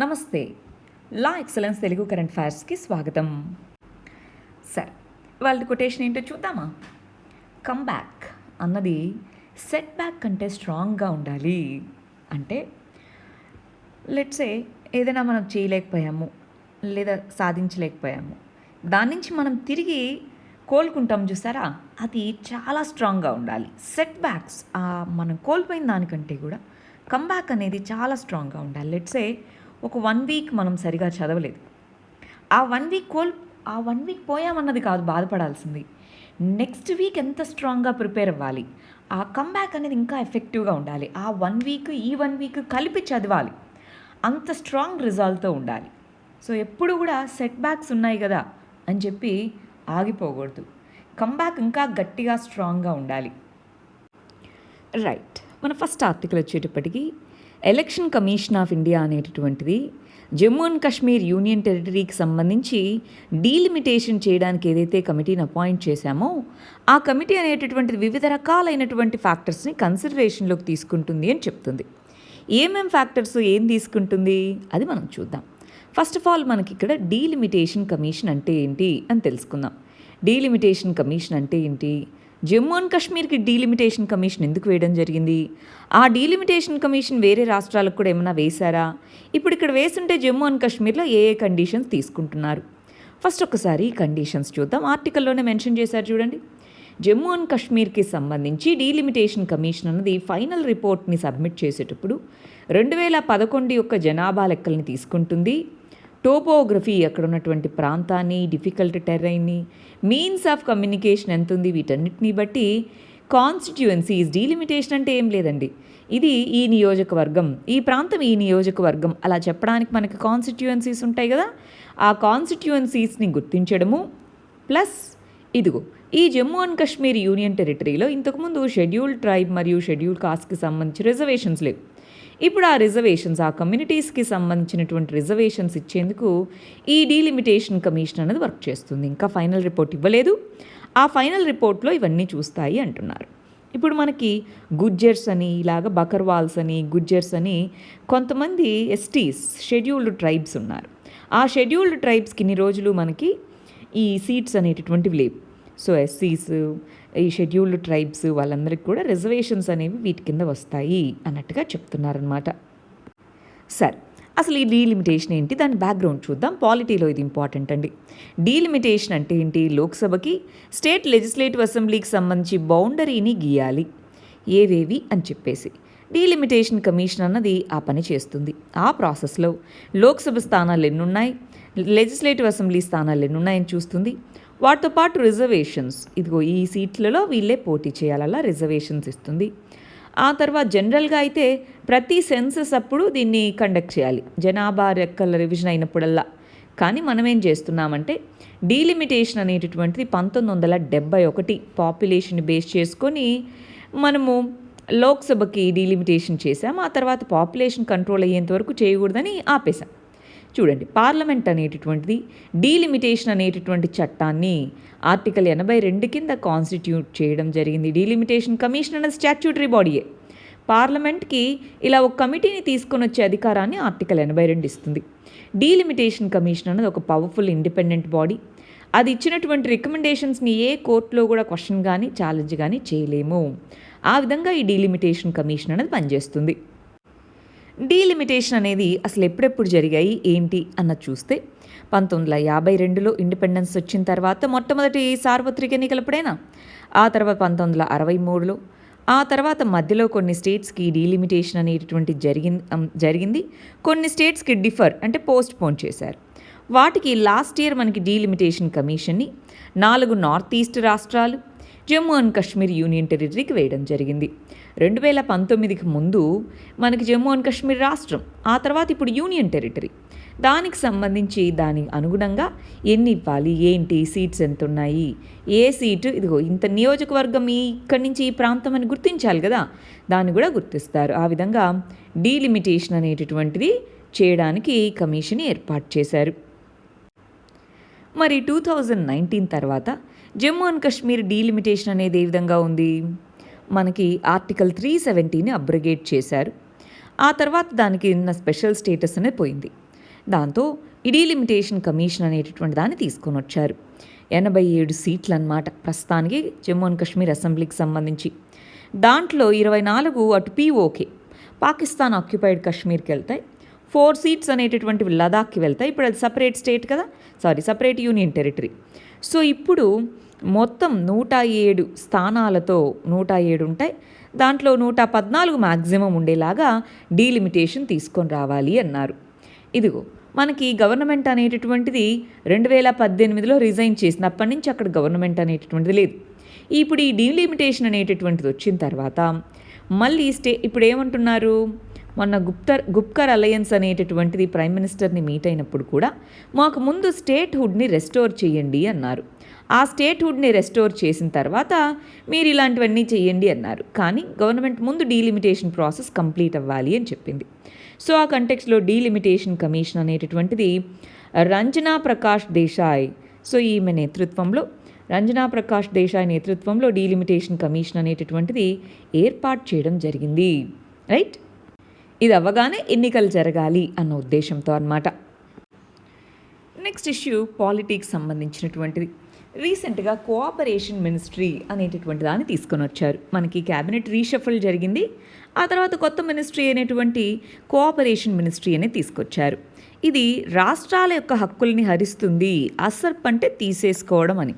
నమస్తే. లా excellence Telugu current అఫైర్స్కి స్వాగతం. సరే, వాళ్ళ కొటేషన్ ఏంటో చూద్దామా? కమ్ బ్యాక్ అన్నది సెట్ బ్యాక్ కంటే స్ట్రాంగ్గా ఉండాలి. అంటే లెట్సే ఏదైనా మనం చేయలేకపోయాము లేదా సాధించలేకపోయాము, దాని నుంచి మనం తిరిగి కోలుకుంటాం చూసారా, అది చాలా స్ట్రాంగ్గా ఉండాలి. సెట్ బ్యాక్స్ మనం కోల్పోయిన దానికంటే కూడా కమ్బ్యాక్ అనేది చాలా స్ట్రాంగ్గా ఉండాలి. లెట్సే ఒక 1 వీక్ మనం సరిగా చదవలేదు, ఆ 1 వీక్ పోయామన్నది కాదు బాధపడాల్సింది, నెక్స్ట్ వీక్ ఎంత స్ట్రాంగ్గా ప్రిపేర్ అవ్వాలి. ఆ కమ్బ్యాక్ అనేది ఇంకా ఎఫెక్టివ్గా ఉండాలి. ఆ 1 వీక్ ఈ 1 వీక్ కలిపి చదవాలి, అంత స్ట్రాంగ్ రిజల్ట్తో ఉండాలి. సో ఎప్పుడు కూడా సెట్ బ్యాక్స్ ఉన్నాయి కదా అని చెప్పి ఆగిపోకూడదు. కమ్బ్యాక్ ఇంకా గట్టిగా స్ట్రాంగ్గా ఉండాలి. రైట్, మన ఫస్ట్ ఆర్టికల్ వచ్చేటప్పటికి ఎలక్షన్ కమిషన్ ఆఫ్ ఇండియా అనేటటువంటిది జమ్మూ అండ్ కాశ్మీర్ యూనియన్ టెరిటరీకి సంబంధించి డీలిమిటేషన్ చేయడానికి ఏదైతే కమిటీని అపాయింట్ చేశామో ఆ కమిటీ అనేటటువంటిది వివిధ రకాలైనటువంటి ఫ్యాక్టర్స్ని కన్సిడరేషన్లోకి తీసుకుంటుంది అని చెప్తుంది. ఏమేం ఫ్యాక్టర్స్ ఏం తీసుకుంటుంది అది మనం చూద్దాం. ఫస్ట్ ఆఫ్ ఆల్ మనకి ఇక్కడ డీలిమిటేషన్ కమిషన్ అంటే ఏంటి అని తెలుసుకుందాం. డీలిమిటేషన్ కమిషన్ అంటే ఏంటి, జమ్మూ అండ్ కాశ్మీర్కి డీలిమిటేషన్ కమిషన్ ఎందుకు వేయడం జరిగింది, ఆ డీలిమిటేషన్ కమిషన్ వేరే రాష్ట్రాలకు కూడా ఏమైనా వేశారా, ఇప్పుడు ఇక్కడ వేస్తుంటే జమ్మూ అండ్ కాశ్మీర్లో ఏ ఏ కండిషన్స్ తీసుకుంటున్నారు. ఫస్ట్ ఒకసారి ఈ కండిషన్స్ చూద్దాం. ఆర్టికల్లోనే మెన్షన్ చేశారు చూడండి. జమ్మూ అండ్ కాశ్మీర్కి సంబంధించి డీలిమిటేషన్ కమిషన్ అన్నది ఫైనల్ రిపోర్ట్ని సబ్మిట్ చేసేటప్పుడు 2011 యొక్క జనాభా లెక్కల్ని తీసుకుంటుంది. టోపోగ్రఫీ, అక్కడ ఉన్నటువంటి ప్రాంతాన్ని, డిఫికల్ట్ టెర్రైన్ని, మీన్స్ ఆఫ్ కమ్యూనికేషన్ ఎంత ఉంది, వీటన్నిటిని బట్టి కాన్స్టిట్యుయెన్సీస్, డీలిమిటేషన్ అంటే ఏం లేదండి, ఇది ఈ నియోజకవర్గం, ఈ ప్రాంతం ఈ నియోజకవర్గం అలా చెప్పడానికి మనకి కాన్స్టిట్యుయెన్సీస్ ఉంటాయి కదా, ఆ కాన్స్టిట్యుయెన్సీస్ని గుర్తించడము. ప్లస్ ఇదిగో ఈ జమ్మూ అండ్ కాశ్మీర్ యూనియన్ టెరిటరీలో ఇంతకుముందు షెడ్యూల్డ్ ట్రైబ్ మరియు షెడ్యూల్డ్ కాస్ట్కి సంబంధించి రిజర్వేషన్స్ లేవు. ఇప్పుడు ఆ రిజర్వేషన్స్, ఆ కమ్యూనిటీస్కి సంబంధించినటువంటి రిజర్వేషన్స్ ఇచ్చేందుకు ఈ డీలిమిటేషన్ కమిషన్ అనేది వర్క్ చేస్తుంది. ఇంకా ఫైనల్ రిపోర్ట్ ఇవ్వలేదు, ఆ ఫైనల్ రిపోర్ట్లో ఇవన్నీ చూస్తాయి అంటున్నారు. ఇప్పుడు మనకి గుజ్జర్స్ అని, ఇలాగ బకర్వాల్స్ అని, గుజ్జర్స్ అని కొంతమంది ఎస్టీస్, షెడ్యూల్డ్ ట్రైబ్స్ ఉన్నారు. ఆ షెడ్యూల్డ్ ట్రైబ్స్కి ఇన్ని రోజులు మనకి ఈ సీట్స్ అనేటటువంటివి లేవు. సో ఎస్సీస్, ఈ షెడ్యూల్డ్ ట్రైబ్స్ వాళ్ళందరికీ కూడా రిజర్వేషన్స్ అనేవి వీటి కింద వస్తాయి అన్నట్టుగా చెప్తున్నారనమాట. సరే, అసలు ఈ డీలిమిటేషన్ ఏంటి, దాని బ్యాక్గ్రౌండ్ చూద్దాం. పాలిటీలో ఇది ఇంపార్టెంట్ అండి. డీలిమిటేషన్ అంటే ఏంటి, లోక్సభకి స్టేట్ లెజిస్లేటివ్ అసెంబ్లీకి సంబంధించి బౌండరీని గీయాలి ఏవేవి అని చెప్పేసి డీలిమిటేషన్ కమిషన్ అన్నది ఆ పని చేస్తుంది. ఆ ప్రాసెస్లో లోక్సభ స్థానాలు ఎన్నున్నాయి, లెజిస్లేటివ్ అసెంబ్లీ స్థానాలు ఎన్నున్నాయని చూస్తుంది. వాటితో పాటు రిజర్వేషన్స్, ఇదిగో ఈ సీట్లలో వీళ్ళే పోటీ చేయాలలా రిజర్వేషన్స్ ఇస్తుంది. ఆ తర్వాత జనరల్గా అయితే ప్రతి సెన్సస్ అప్పుడు దీన్ని కండక్ట్ చేయాలి, జనాభా లెక్కల రివిజన్ అయినప్పుడల్లా. కానీ మనం ఏం చేస్తున్నామంటే డీలిమిటేషన్ అనేటటువంటిది 1971 పాపులేషన్ బేస్ చేసుకొని మనము లోక్సభకి డీలిమిటేషన్ చేసాం. ఆ తర్వాత పాపులేషన్ కంట్రోల్ అయ్యేంత వరకు చేయకూడదని ఆపేశాం. చూడండి, పార్లమెంట్ అనేటటువంటిది డీలిమిటేషన్ అనేటటువంటి చట్టాన్ని ఆర్టికల్ 82 కింద కాన్స్టిట్యూట్ చేయడం జరిగింది. డీలిమిటేషన్ కమిషన్ అనేది స్టాట్యూటరీ బాడీయే. పార్లమెంట్కి ఇలా ఒక కమిటీని తీసుకొని వచ్చే అధికారాన్ని ఆర్టికల్ 82 ఇస్తుంది. డీలిమిటేషన్ కమిషన్ అనేది ఒక పవర్ఫుల్ ఇండిపెండెంట్ బాడీ. అది ఇచ్చినటువంటి రికమెండేషన్స్ని ఏ కోర్టులో కూడా క్వశ్చన్ కానీ ఛాలెంజ్ కానీ చేయలేము. ఆ విధంగా ఈ డీలిమిటేషన్ కమిషన్ అనేది పనిచేస్తుంది. డీలిమిటేషన్ అనేది అసలు ఎప్పుడెప్పుడు జరిగాయి ఏంటి అన్నది చూస్తే 1952లో ఇండిపెండెన్స్ వచ్చిన తర్వాత మొట్టమొదటి సార్వత్రిక ఎన్నికలప్పుడైనా, ఆ తర్వాత 1963లో, ఆ తర్వాత మధ్యలో కొన్ని స్టేట్స్కి డీలిమిటేషన్ అనేటటువంటి జరిగింది. కొన్ని స్టేట్స్కి డిఫర్ అంటే పోస్ట్ పోన్ చేశారు. వాటికి లాస్ట్ ఇయర్ మనకి డీలిమిటేషన్ కమిషన్ని 4 నార్త్ ఈస్ట్ రాష్ట్రాలు, జమ్మూ అండ్ కాశ్మీర్ యూనియన్ టెరిటరీకి వేయడం జరిగింది. 2019కి ముందు మనకి జమ్మూ అండ్ కాశ్మీర్ రాష్ట్రం, ఆ తర్వాత ఇప్పుడు యూనియన్ టెరిటరీ. దానికి సంబంధించి దానికి అనుగుణంగా ఎన్ని ఇవ్వాలి, ఏంటి, సీట్స్ ఎంత ఉన్నాయి, ఏ సీటు, ఇదిగో ఇంత నియోజకవర్గం ఇక్కడి నుంచి ఈ ప్రాంతం అని గుర్తించాలి కదా, దాన్ని కూడా గుర్తిస్తారు. ఆ విధంగా డీలిమిటేషన్ అనేటటువంటిది చేయడానికి కమిషన్ ఏర్పాటు చేశారు. మరి 2019 తర్వాత జమ్మూ అండ్ కాశ్మీర్ డీలిమిటేషన్ అనేది ఏ విధంగా ఉంది, మనకి ఆర్టికల్ 370ని అబ్రిగేట్ చేశారు. ఆ తర్వాత దానికి ఉన్న స్పెషల్ స్టేటస్ అనేది పోయింది. దాంతో ఈ డీలిమిటేషన్ కమిషన్ అనేటటువంటి దాన్ని తీసుకొని వచ్చారు. 87 సీట్లు అన్నమాట ప్రస్తుతానికి జమ్మూ అండ్ కాశ్మీర్ అసెంబ్లీకి సంబంధించి. దాంట్లో 24 అటు పీఓకే పాకిస్తాన్ ఆక్యుపైడ్ కాశ్మీర్కి వెళ్తాయి. 4 సీట్స్ అనేటటువంటివి లదాఖ్కి వెళ్తాయి. ఇప్పుడు అది సపరేట్ స్టేట్ కదా, సపరేట్ యూనియన్ టెరిటరీ. సో ఇప్పుడు మొత్తం 107 స్థానాలతో 107 ఉంటాయి. దాంట్లో 114 మ్యాక్సిమం ఉండేలాగా డీలిమిటేషన్ తీసుకొని రావాలి అన్నారు. ఇదిగో మనకి గవర్నమెంట్ అనేటటువంటిది 2018లో రిజైన్ చేసినప్పటి నుంచి అక్కడ గవర్నమెంట్ అనేటటువంటిది లేదు. ఇప్పుడు ఈ డీలిమిటేషన్ అనేటటువంటిది వచ్చిన తర్వాత మళ్ళీ ఇప్పుడు ఏమంటున్నారు, మొన్న గుప్కర్ అలయన్స్ అనేటటువంటిది ప్రైమ్ మినిస్టర్ని మీట్ అయినప్పుడు కూడా మాకు ముందు స్టేట్హుడ్ని రెస్టోర్ చేయండి అన్నారు. ఆ స్టేట్హుడ్ని రెస్టోర్ చేసిన తర్వాత మీరు ఇలాంటివన్నీ చేయండి అన్నారు. కానీ గవర్నమెంట్ ముందు డీలిమిటేషన్ ప్రాసెస్ కంప్లీట్ అవ్వాలి అని చెప్పింది. సో ఆ కంటెక్స్లో డీలిమిటేషన్ కమిషన్ అనేటటువంటిది రంజనా ప్రకాష్ దేశాయ్, సో ఈమె నేతృత్వంలో రంజనా ప్రకాష్ దేశాయ్ నేతృత్వంలో డీలిమిటేషన్ కమిషన్ అనేటటువంటిది ఏర్పాటు చేయడం జరిగింది. రైట్, ఇది అవ్వగానే ఎన్నికలు జరగాలి అన్న ఉద్దేశంతో అన్నమాట. నెక్స్ట్ ఇష్యూ పాలిటిక్స్ సంబంధించినటువంటిది. రీసెంట్గా కోఆపరేషన్ మినిస్ట్రీ అనేటటువంటి దాన్ని తీసుకొని వచ్చారు. మనకి క్యాబినెట్ రీషఫల్ జరిగింది. ఆ తర్వాత కొత్త మినిస్ట్రీ అనేటువంటి కోఆపరేషన్ మినిస్ట్రీ అనేది తీసుకొచ్చారు. ఇది రాష్ట్రాల యొక్క హక్కుల్ని హరిస్తుంది, అసర్ప్ అంటే తీసేసుకోవడం అని,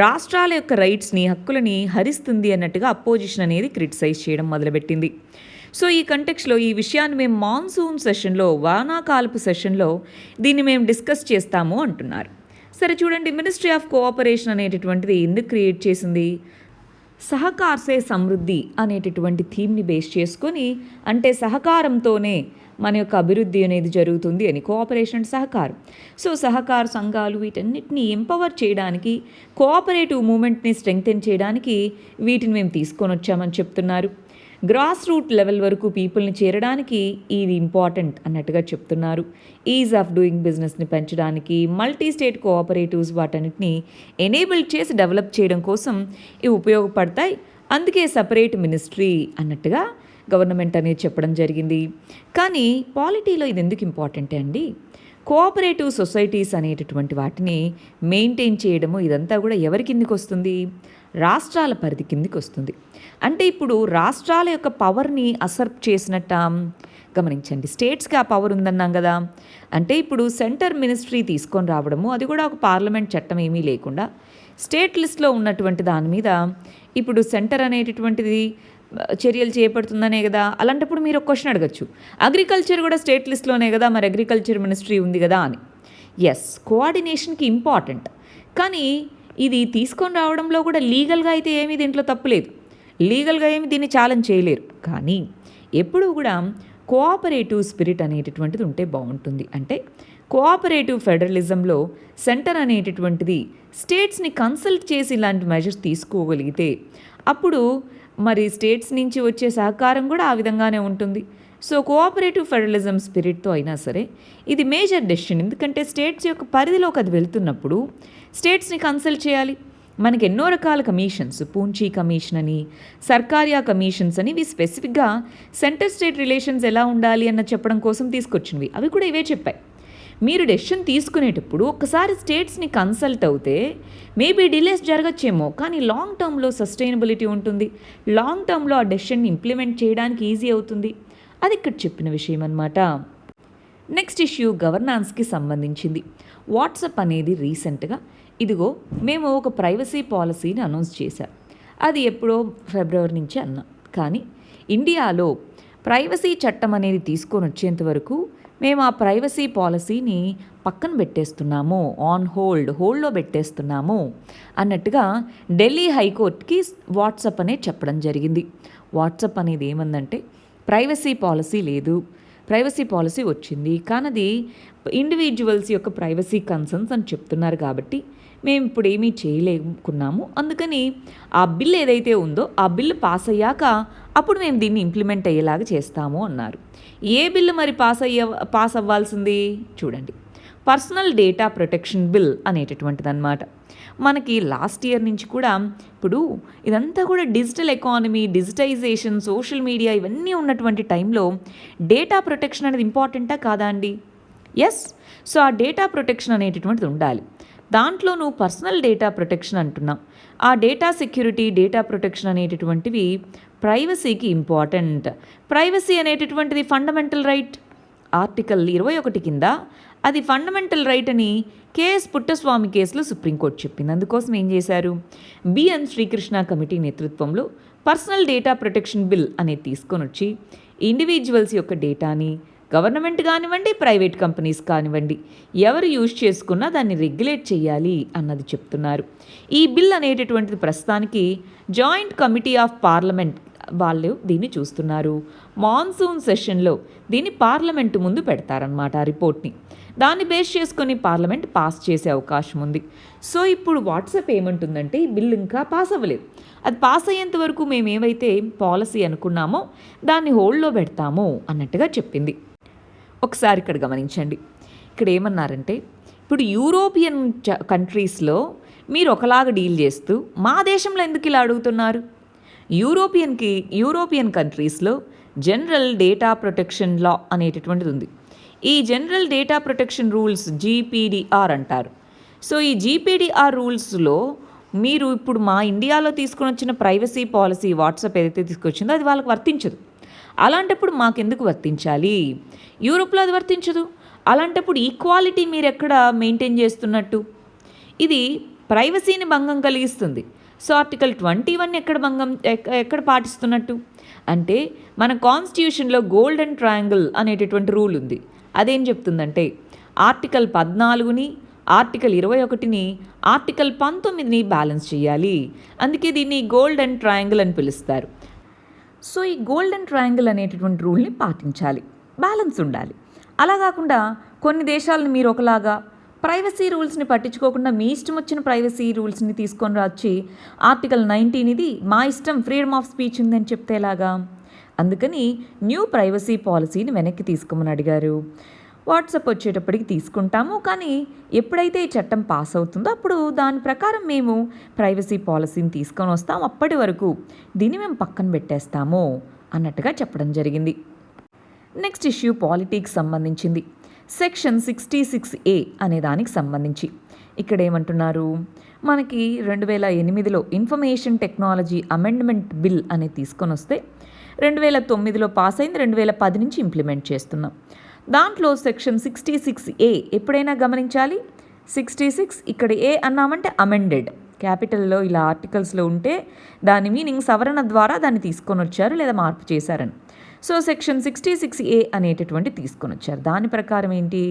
రాష్ట్రాల యొక్క రైట్స్ని హక్కులని హరిస్తుంది అన్నట్టుగా అపోజిషన్ అనేది క్రిటిసైజ్ చేయడం మొదలుపెట్టింది. సో ఈ కంటెక్స్లో ఈ విషయాన్ని మేము మాన్సూన్ సెషన్లో, వానాకాలపు సెషన్లో దీన్ని మేము డిస్కస్ చేస్తాము అంటున్నారు. సరే చూడండి, మినిస్ట్రీ ఆఫ్ కోఆపరేషన్ అనేటటువంటిది ఎందుకు క్రియేట్ చేసింది? సహకార్ సే సమృద్ధి అనేటటువంటి థీమ్ని బేస్ చేసుకొని, అంటే సహకారంతోనే మన యొక్క అభివృద్ధి అనేది జరుగుతుంది అని, కోఆపరేషన్ సహకారం. సో సహకార సంఘాలు వీటన్నిటిని ఎంపవర్ చేయడానికి, కోఆపరేటివ్ మూమెంట్ని స్ట్రెంగ్తెన్ చేయడానికి వీటిని మేము తీసుకొని వచ్చామని చెప్తున్నారు. గ్రాస్ రూట్ లెవెల్ వరకు పీపుల్ని చేరడానికి ఇది ఇంపార్టెంట్ అన్నట్టుగా చెప్తున్నారు. ఈజ్ ఆఫ్ డూయింగ్ బిజినెస్ని పెంచడానికి, మల్టీ స్టేట్ కోఆపరేటివ్స్ వాటన్నిటిని ఎనేబుల్ చేసి డెవలప్ చేయడం కోసం ఇవి ఉపయోగపడతాయి. అందుకే సపరేట్ మినిస్ట్రీ అన్నట్టుగా గవర్నమెంట్ అనేది చెప్పడం జరిగింది. కానీ పాలిటీలో ఇది ఎందుకు ఇంపార్టెంట్ అండి? కోఆపరేటివ్ సొసైటీస్ అనేటటువంటి వాటిని మెయింటైన్ చేయడము ఇదంతా కూడా ఎవరి కిందికి వస్తుంది? రాష్ట్రాల పరిధి కిందికి వస్తుంది. అంటే ఇప్పుడు రాష్ట్రాల యొక్క పవర్ని అసర్ప్ చేసినట్ట గమనించండి. స్టేట్స్కి ఆ పవర్ ఉందన్నాం కదా. అంటే ఇప్పుడు సెంటర్ మినిస్ట్రీ తీసుకొని రావడము, అది కూడా ఒక పార్లమెంట్ చట్టం ఏమీ లేకుండా స్టేట్ లిస్ట్లో ఉన్నటువంటి దాని మీద ఇప్పుడు సెంటర్ అనేటటువంటిది చర్యలు చేపడుతుందనే కదా. అలాంటప్పుడు మీరు ఒక క్వశ్చన్ అడగచ్చు, అగ్రికల్చర్ కూడా స్టేట్ లిస్ట్లోనే కదా, మరి అగ్రికల్చర్ మినిస్ట్రీ ఉంది కదా అని. ఎస్, కోఆర్డినేషన్కి ఇంపార్టెంట్. కానీ ఇది తీసుకొని రావడంలో కూడా లీగల్గా అయితే ఏమీ దీంట్లో తప్పులేదు, లీగల్గా ఏమి దీన్ని ఛాలెంజ్ చేయలేరు. కానీ ఎప్పుడూ కూడా కోఆపరేటివ్ స్పిరిట్ అనేటటువంటిది ఉంటే బాగుంటుంది. అంటే కోఆపరేటివ్ ఫెడరలిజంలో సెంటర్ అనేటటువంటిది స్టేట్స్ని కన్సల్ట్ చేసి ఇలాంటి మెజర్స్ తీసుకోగలిగితే అప్పుడు మరి స్టేట్స్ నుంచి వచ్చే సహకారం కూడా ఆ విధంగానే ఉంటుంది. సో కోఆపరేటివ్ ఫెడరలిజం స్పిరిట్తో అయినా సరే ఇది మేజర్ డెసిషన్. ఎందుకంటే స్టేట్స్ యొక్క పరిధిలోకి అది వెళ్తున్నప్పుడు స్టేట్స్ని కన్సల్ట్ చేయాలి. మనకి ఎన్నో రకాల కమిషన్స్, పూంచీ కమిషన్ అని, సర్కారియా కమిషన్స్ అని, ఇవి స్పెసిఫిక్గా సెంటర్ స్టేట్ రిలేషన్స్ ఎలా ఉండాలి అన్న చెప్పడం కోసం తీసుకొచ్చినవి. అవి కూడా ఇవే చెప్పాయి. మీరు డెసిషన్ తీసుకునేటప్పుడు ఒక్కసారి స్టేట్స్ని కన్సల్ట్ అవుతే మేబీ డిలేస్ జరగచ్చేమో, కానీ లాంగ్ టర్మ్లో సస్టైనబిలిటీ ఉంటుంది. లాంగ్ టర్మ్లో ఆ డెసిషన్ని ఇంప్లిమెంట్ చేయడానికి ఈజీ అవుతుంది. అది ఇక్కడ చెప్పిన విషయం అన్నమాట. నెక్స్ట్ ఇష్యూ గవర్నాన్స్కి సంబంధించింది. వాట్సాప్ అనేది రీసెంట్గా ఇదిగో మేము ఒక ప్రైవసీ పాలసీని అనౌన్స్ చేశాం. అది ఎప్పుడో ఫిబ్రవరి నుంచి అన్నాం. కానీ ఇండియాలో ప్రైవసీ చట్టం అనేది తీసుకొని వచ్చేంత వరకు మేము ఆ ప్రైవసీ పాలసీని పక్కన పెట్టేస్తున్నాము, ఆన్ హోల్డ్లో పెట్టేస్తున్నాము అన్నట్టుగా ఢిల్లీ హైకోర్టుకి వాట్సాప్ అనేది చెప్పడం జరిగింది. వాట్సాప్ అనేది ఏమందంటే ప్రైవసీ పాలసీ లేదు, ప్రైవసీ పాలసీ వచ్చింది కానీ అది ఇండివిజువల్స్ యొక్క ప్రైవసీ కన్సర్న్స్ అని చెప్తున్నారు కాబట్టి మేము ఇప్పుడు ఏమీ చేయలేకున్నాము. అందుకని ఆ బిల్ ఏదైతే ఉందో ఆ బిల్లు పాస్ అయ్యాక అప్పుడు మేము దీన్ని ఇంప్లిమెంట్ అయ్యేలాగా చేస్తాము అన్నారు. ఏ బిల్లు మరి పాస్ అవ్వాల్సింది చూడండి, పర్సనల్ డేటా ప్రొటెక్షన్ బిల్ అనేటటువంటిది అన్నమాట. మనకి లాస్ట్ ఇయర్ నుంచి కూడా ఇప్పుడు ఇదంతా కూడా digital economy, digitisation, social media ఇవన్నీ ఉన్నటువంటి టైంలో డేటా ప్రొటెక్షన్ అనేది ఇంపార్టెంటా కాదా అండి? ఎస్. సో ఆ డేటా ప్రొటెక్షన్ అనేటటువంటిది ఉండాలి. దాంట్లో నువ్వు పర్సనల్ డేటా ప్రొటెక్షన్ అంటున్నావు. ఆ డేటా సెక్యూరిటీ, డేటా ప్రొటెక్షన్ అనేటటువంటివి ప్రైవసీకి ఇంపార్టెంట్. ప్రైవసీ అనేటటువంటిది ఫండమెంటల్ రైట్. ఆర్టికల్ 21 కింద అది ఫండమెంటల్ రైట్ అని కేఎస్ పుట్టస్వామి కేసులో సుప్రీంకోర్టు చెప్పింది. అందుకోసం ఏం చేశారు, బిఎన్ శ్రీకృష్ణ కమిటీ నేతృత్వంలో పర్సనల్ డేటా ప్రొటెక్షన్ బిల్ అనేది తీసుకొని వచ్చి ఇండివిజువల్స్ యొక్క డేటాని గవర్నమెంట్ కానివ్వండి, ప్రైవేట్ కంపెనీస్ కానివ్వండి, ఎవరు యూజ్ చేసుకున్నా దాన్ని రెగ్యులేట్ చేయాలి అన్నది చెప్తున్నారు. ఈ బిల్ అనేటటువంటిది ప్రస్తుతానికి జాయింట్ కమిటీ ఆఫ్ పార్లమెంట్ వాళ్ళు దీన్ని చూస్తున్నారు. మాన్సూన్ సెషన్లో దీన్ని పార్లమెంటు ముందు పెడతారనమాట ఆ రిపోర్ట్ని. దాన్ని బేస్ చేసుకొని పార్లమెంట్ పాస్ చేసే అవకాశం ఉంది. సో ఇప్పుడు వాట్సాప్ ఏమంటుందంటే ఈ బిల్ ఇంకా పాస్ అవ్వలేదు. అది పాస్ అయ్యేంత వరకు మేము ఏవైతే పాలసీ అనుకున్నామో దాన్ని హోల్డ్లో పెడతాము అన్నట్టుగా చెప్పింది. ఒకసారి ఇక్కడ గమనించండి. ఇక్కడ ఏమన్నారంటే ఇప్పుడు యూరోపియన్ కంట్రీస్లో మీరు ఒకలాగా డీల్ చేస్తూ మా దేశంలో ఎందుకు ఇలా అడుగుతున్నారు? యూరోపియన్ కంట్రీస్లో జనరల్ డేటా ప్రొటెక్షన్ లా అనేటటువంటిది ఉంది. ఈ జనరల్ డేటా ప్రొటెక్షన్ రూల్స్ జీపీడీఆర్ అంటారు. సో ఈ జీపీడీఆర్ రూల్స్లో మీరు ఇప్పుడు మా ఇండియాలో తీసుకొని వచ్చిన ప్రైవసీ పాలసీ వాట్సాప్ ఏదైతే తీసుకొచ్చిందో అది వాళ్ళకి వర్తించదు. అలాంటప్పుడు మాకెందుకు వర్తించాలి? యూరోప్లో అది వర్తించదు. అలాంటప్పుడు ఈక్వాలిటీ మీరు ఎక్కడ మెయింటైన్ చేస్తున్నట్టు? ఇది ప్రైవసీని భంగం కలిగిస్తుంది. సో ఆర్టికల్ 21 ఎక్కడ పాటిస్తున్నట్టు అంటే మన కాన్స్టిట్యూషన్లో గోల్డెన్ ట్రయాంగిల్ అనేటటువంటి రూల్ ఉంది. అదేం చెప్తుందంటే ఆర్టికల్ 14ని, ఆర్టికల్ 21ని, ఆర్టికల్ 19ని బ్యాలెన్స్ చేయాలి. అందుకే దీన్ని గోల్డెన్ ట్రయాంగిల్ అని పిలుస్తారు. సో ఈ గోల్డెన్ ట్రయాంగిల్ అనేటటువంటి రూల్ని పాటించాలి, బ్యాలెన్స్ ఉండాలి. అలా కాకుండా కొన్ని దేశాలను మీరు ఒకలాగా ప్రైవసీ రూల్స్ని పట్టించుకోకుండా మీ ఇష్టం వచ్చిన ప్రైవసీ రూల్స్ని తీసుకొని వచ్చి ఆర్టికల్ 19 ఇది మా ఇష్టం, ఫ్రీడమ్ ఆఫ్ స్పీచ్ ఉందని చెప్తే ఎలాగా? అందుకని న్యూ ప్రైవసీ పాలసీని వెనక్కి తీసుకోమని అడిగారు. వాట్సాప్ వచ్చేటప్పటికి తీసుకుంటాము, కానీ ఎప్పుడైతే ఈ చట్టం పాస్ అవుతుందో అప్పుడు దాని ప్రకారం మేము ప్రైవసీ పాలసీని తీసుకొని వస్తాం, అప్పటి వరకు దీన్ని మేము పక్కన పెట్టేస్తాము అన్నట్టుగా చెప్పడం జరిగింది. నెక్స్ట్ ఇష్యూ పాలిటిక్స్ సంబంధించింది. సెక్షన్ 66A అనే దానికి సంబంధించి ఇక్కడ ఏమంటున్నారు, మనకి 2008లో ఇన్ఫర్మేషన్ టెక్నాలజీ అమెండ్మెంట్ బిల్ అనేది తీసుకొని వస్తే 2009లో పాస్ అయింది, 2010 నుంచి ఇంప్లిమెంట్ చేస్తున్నాం. దాంట్లో సెక్షన్ 66A ఎప్పుడైనా గమనించాలి. 66 ఇక్కడ ఏ అన్నామంటే అమెండెడ్, క్యాపిటల్లో ఇలా ఆర్టికల్స్లో ఉంటే దాని మీనింగ్ సవరణ ద్వారా దాన్ని తీసుకొని వచ్చారు లేదా మార్పు చేశారని. సో సెక్షన్ 66A అనేటటువంటి తీసుకొని వచ్చారు. దాని ప్రకారం ఏంటి,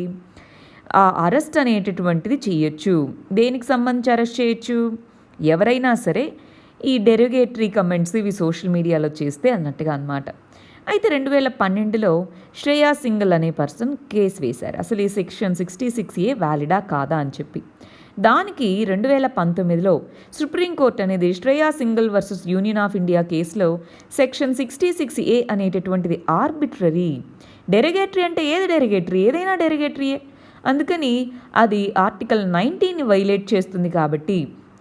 ఆ అరెస్ట్ అనేటటువంటిది చేయొచ్చు. దేనికి సంబంధించి అరెస్ట్ చేయొచ్చు? ఎవరైనా సరే ఈ డెరిగేటరీ కమెంట్స్ ఇవి సోషల్ మీడియాలో చేస్తే అన్నట్టుగా అన్నమాట. అయితే 2012లో శ్రేయా సింగల్ అనే పర్సన్ కేసు వేశారు, అసలు ఈ సెక్షన్ 66A వ్యాలిడా కాదా అని చెప్పి. దానికి 2019లో సుప్రీంకోర్టు అనేది Shreya single versus union of India కేసులో సెక్షన్ 66A అనేటటువంటిది ఆర్బిట్రరీ. డెరిగేటరీ అంటే ఏది డెరిగేటరీ? ఏదైనా డెరిగేటరీయే. అందుకని అది ఆర్టికల్ 19ని వైలేట్ చేస్తుంది కాబట్టి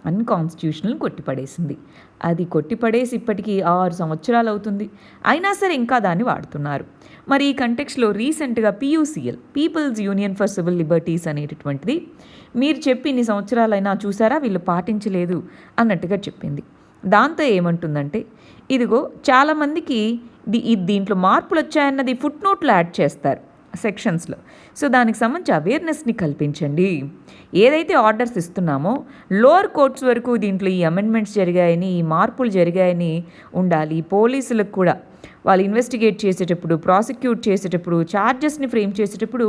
అన్కాన్స్టిట్యూషనల్ కొట్టిపడేసింది. అది కొట్టిపడేసి ఇప్పటికీ 6 సంవత్సరాలు అవుతుంది, అయినా సరే ఇంకా దాన్ని వాడుతున్నారు. మరి ఈ కంటెక్స్లో రీసెంట్గా PUCL, people's union for civil liberties అనేటటువంటిది మీరు చెప్పి ఇన్ని సంవత్సరాలైనా చూసారా వీళ్ళు పాటించలేదు అన్నట్టుగా చెప్పింది. దాంతో ఏమంటుందంటే ఇదిగో చాలామందికి దీంట్లో మార్పులు వచ్చాయన్నది ఫుట్ నోట్లో యాడ్ చేస్తారు సెక్షన్స్లో. సో దానికి సంబంధించి అవేర్నెస్ని కల్పించండి. ఏదైతే ఆర్డర్స్ ఇస్తున్నామో లోవర్ కోర్ట్స్ వరకు దీంట్లో ఈ అమెండ్మెంట్స్ జరిగాయని, ఈ మార్పులు జరిగాయని ఉండాలి. పోలీసులకు కూడా వాళ్ళు ఇన్వెస్టిగేట్ చేసేటప్పుడు, ప్రాసిక్యూట్ చేసేటప్పుడు, ఛార్జెస్ని ఫ్రేమ్ చేసేటప్పుడు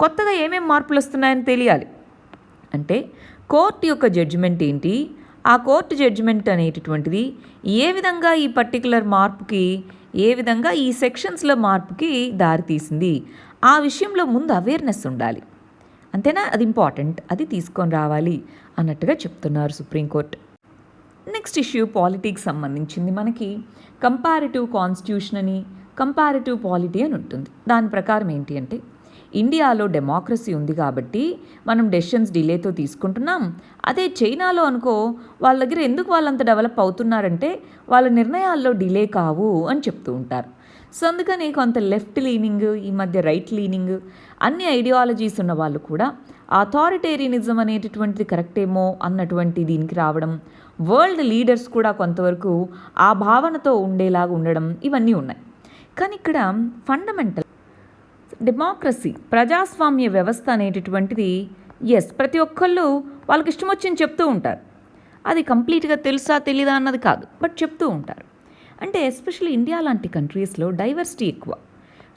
కొత్తగా ఏమేమి మార్పులు వస్తున్నాయని తెలియాలి. అంటే కోర్టు యొక్క జడ్జిమెంట్ ఏంటి, ఆ కోర్టు జడ్జిమెంట్ అనేటటువంటిది ఏ విధంగా ఈ పర్టికులర్ మార్పుకి, ఏ విధంగా ఈ సెక్షన్స్లో మార్పుకి దారితీసింది, ఆ విషయంలో ముందు అవేర్నెస్ ఉండాలి. అంతేనా? అది ఇంపార్టెంట్, అది తీసుకొని రావాలి అన్నట్టుగా చెప్తున్నారు సుప్రీంకోర్టు. నెక్స్ట్ ఇష్యూ పాలిటిక్స్ సంబంధించింది. మనకి కంపారిటివ్ కాన్స్టిట్యూషన్ అని, కంపారిటివ్ పాలిటీ అని ఉంటుంది. దాని ప్రకారం ఏంటి అంటే ఇండియాలో డెమోక్రసీ ఉంది కాబట్టి మనం డెసిషన్స్ డిలేతో తీసుకుంటున్నాం. అదే చైనాలో అనుకో వాళ్ళ దగ్గర ఎందుకు వాళ్ళంత డెవలప్ అవుతున్నారంటే వాళ్ళ నిర్ణయాల్లో డిలే కావు అని చెప్తూ ఉంటారు. సో అందుకని కొంత లెఫ్ట్ లీనింగ్, ఈ మధ్య రైట్ లీనింగ్, అన్ని ఐడియాలజీస్ ఉన్న వాళ్ళు కూడా అథారిటేరియనిజం అనేటటువంటిది కరెక్టేమో అన్నటువంటి దీనికి రావడం, వరల్డ్ లీడర్స్ కూడా కొంతవరకు ఆ భావనతో ఉండేలాగా ఉండడం, ఇవన్నీ ఉన్నాయి. కానీ ఇక్కడ ఫండమెంటల్ డెమోక్రసీ, ప్రజాస్వామ్య వ్యవస్థ అనేటటువంటిది ప్రతి ఒక్కళ్ళు వాళ్ళకి ఇష్టం వచ్చింది చెప్తూ ఉంటారు. అది కంప్లీట్గా తెలుసా తెలీదా అన్నది కాదు, బట్ చెప్తూ ఉంటారు. అంటే ఎస్పెషల్లీ ఇండియా లాంటి కంట్రీస్లో డైవర్సిటీ ఎక్కువ.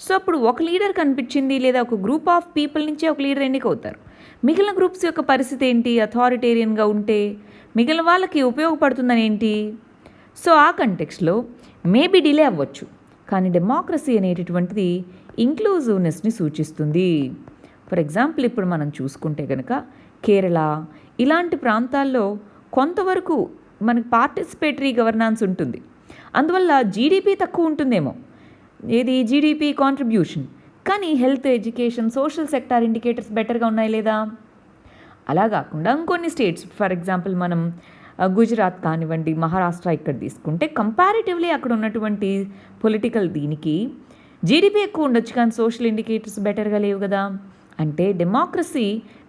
సో అప్పుడు ఒక లీడర్ కనిపించింది, లేదా ఒక గ్రూప్ ఆఫ్ పీపుల్ నుంచే ఒక లీడర్ ఎన్నికవుతారు. మిగిలిన గ్రూప్స్ యొక్క పరిస్థితి ఏంటి? అథారిటేరియన్గా ఉంటే మిగిలిన వాళ్ళకి ఉపయోగపడుతుందని ఏంటి? సో ఆ కంటెక్స్లో మేబీ డిలే అవ్వచ్చు, కానీ డెమోక్రసీ అనేటటువంటిది ఇంక్లూజివ్నెస్ని సూచిస్తుంది. ఫర్ ఎగ్జాంపుల్ ఇప్పుడు మనం చూసుకుంటే కనుక కేరళ ఇలాంటి ప్రాంతాల్లో కొంతవరకు మనకి పార్టిసిపేటరీ గవర్నాన్స్ ఉంటుంది. అందువల్ల జీడిపి తక్కువ ఉంటుందేమో, ఏది జీడిపి కాంట్రిబ్యూషన్, కానీ health, education, social sector indicators బెటర్గా ఉన్నాయి లేదా? అలా కాకుండా ఇంకొన్ని స్టేట్స్, ఫర్ ఎగ్జాంపుల్ మనం గుజరాత్ కానివ్వండి, మహారాష్ట్ర ఇక్కడ తీసుకుంటే కంపారిటివ్లీ అక్కడ ఉన్నటువంటి పొలిటికల్ దీనికి జీడిపి ఎక్కువ ఉండొచ్చు, కానీ సోషల్ ఇండికేటర్స్ బెటర్గా లేవు కదా. అంటే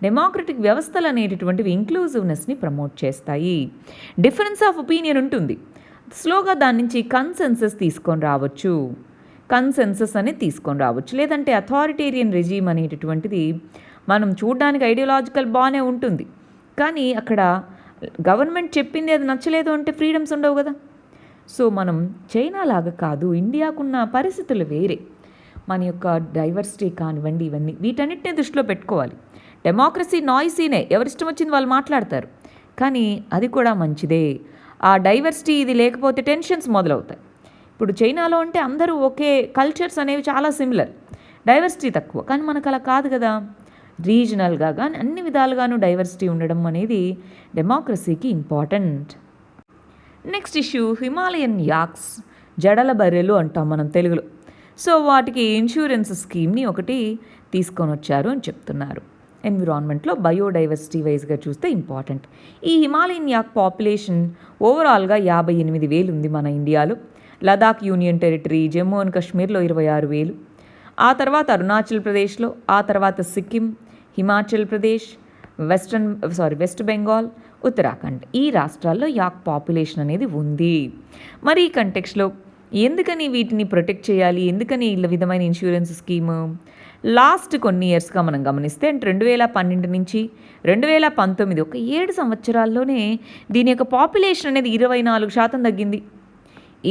డెమోక్రటిక్ వ్యవస్థలు అనేటటువంటివి ఇంక్లూజివ్నెస్ని ప్రమోట్ చేస్తాయి. డిఫరెన్స్ ఆఫ్ ఒపీనియన్ ఉంటుంది, స్లోగా దాని నుంచి కన్సెన్సస్ తీసుకొని రావచ్చు. లేదంటే అథారిటేరియన్ రెజీమ్ అనేటటువంటిది మనం చూడడానికి ఐడియాలజికల్ బాగానే ఉంటుంది, కానీ అక్కడ గవర్నమెంట్ చెప్పింది అది నచ్చలేదు అంటే ఫ్రీడమ్స్ ఉండవు కదా. సో మనం చైనా లాగా కాదు, ఇండియాకున్న పరిస్థితులు వేరే. మన యొక్క డైవర్సిటీ కానివ్వండి, ఇవన్నీ వీటన్నిటిని దృష్టిలో పెట్టుకోవాలి. డెమోక్రసీ నాయిసీనే, ఎవరిష్టం వచ్చింది వాళ్ళు మాట్లాడతారు, కానీ అది కూడా మంచిదే. ఆ డైవర్సిటీ ఇది లేకపోతే టెన్షన్స్ మొదలవుతాయి. ఇప్పుడు చైనాలో అంటే అందరూ ఒకే కల్చర్స్ అనేవి చాలా సిమిలర్, డైవర్సిటీ తక్కువ. కానీ మనకు అలా కాదు కదా, రీజనల్గా కానీ అన్ని విధాలుగాను డైవర్సిటీ ఉండడం అనేది డెమోక్రసీకి important. Next issue Himalayan yaks, జడల బర్రెలు అంటాం మనం తెలుగులో. సో వాటికి ఇన్సూరెన్స్ స్కీమ్ని ఒకటి తీసుకొని వచ్చారు అని చెప్తున్నారు. ఎన్విరాన్మెంట్లో బయోడైవర్సిటీ వైజ్గా చూస్తే ఇంపార్టెంట్. ఈ హిమాలయన్ యాక్ పాపులేషన్ ఓవరాల్గా 58,000 ఉంది మన ఇండియాలో. Ladakh union territory, Jammu and కాశ్మీర్లో 26,000, ఆ తర్వాత అరుణాచల్ ప్రదేశ్లో, ఆ తర్వాత సిక్కిం, హిమాచల్ ప్రదేశ్, వెస్ట్ బెంగాల్, ఉత్తరాఖండ్, ఈ రాష్ట్రాల్లో యాక్ పాపులేషన్ అనేది ఉంది. మరి ఈ కంటెక్స్లో ఎందుకని వీటిని ప్రొటెక్ట్ చేయాలి, ఎందుకని ఇలా విధమైన ఇన్సూరెన్స్ స్కీము? లాస్ట్ కొన్ని ఇయర్స్గా మనం గమనిస్తే 2012 నుంచి 2019 ఒక 7 సంవత్సరాల్లోనే దీని యొక్క పాపులేషన్ అనేది 24% తగ్గింది.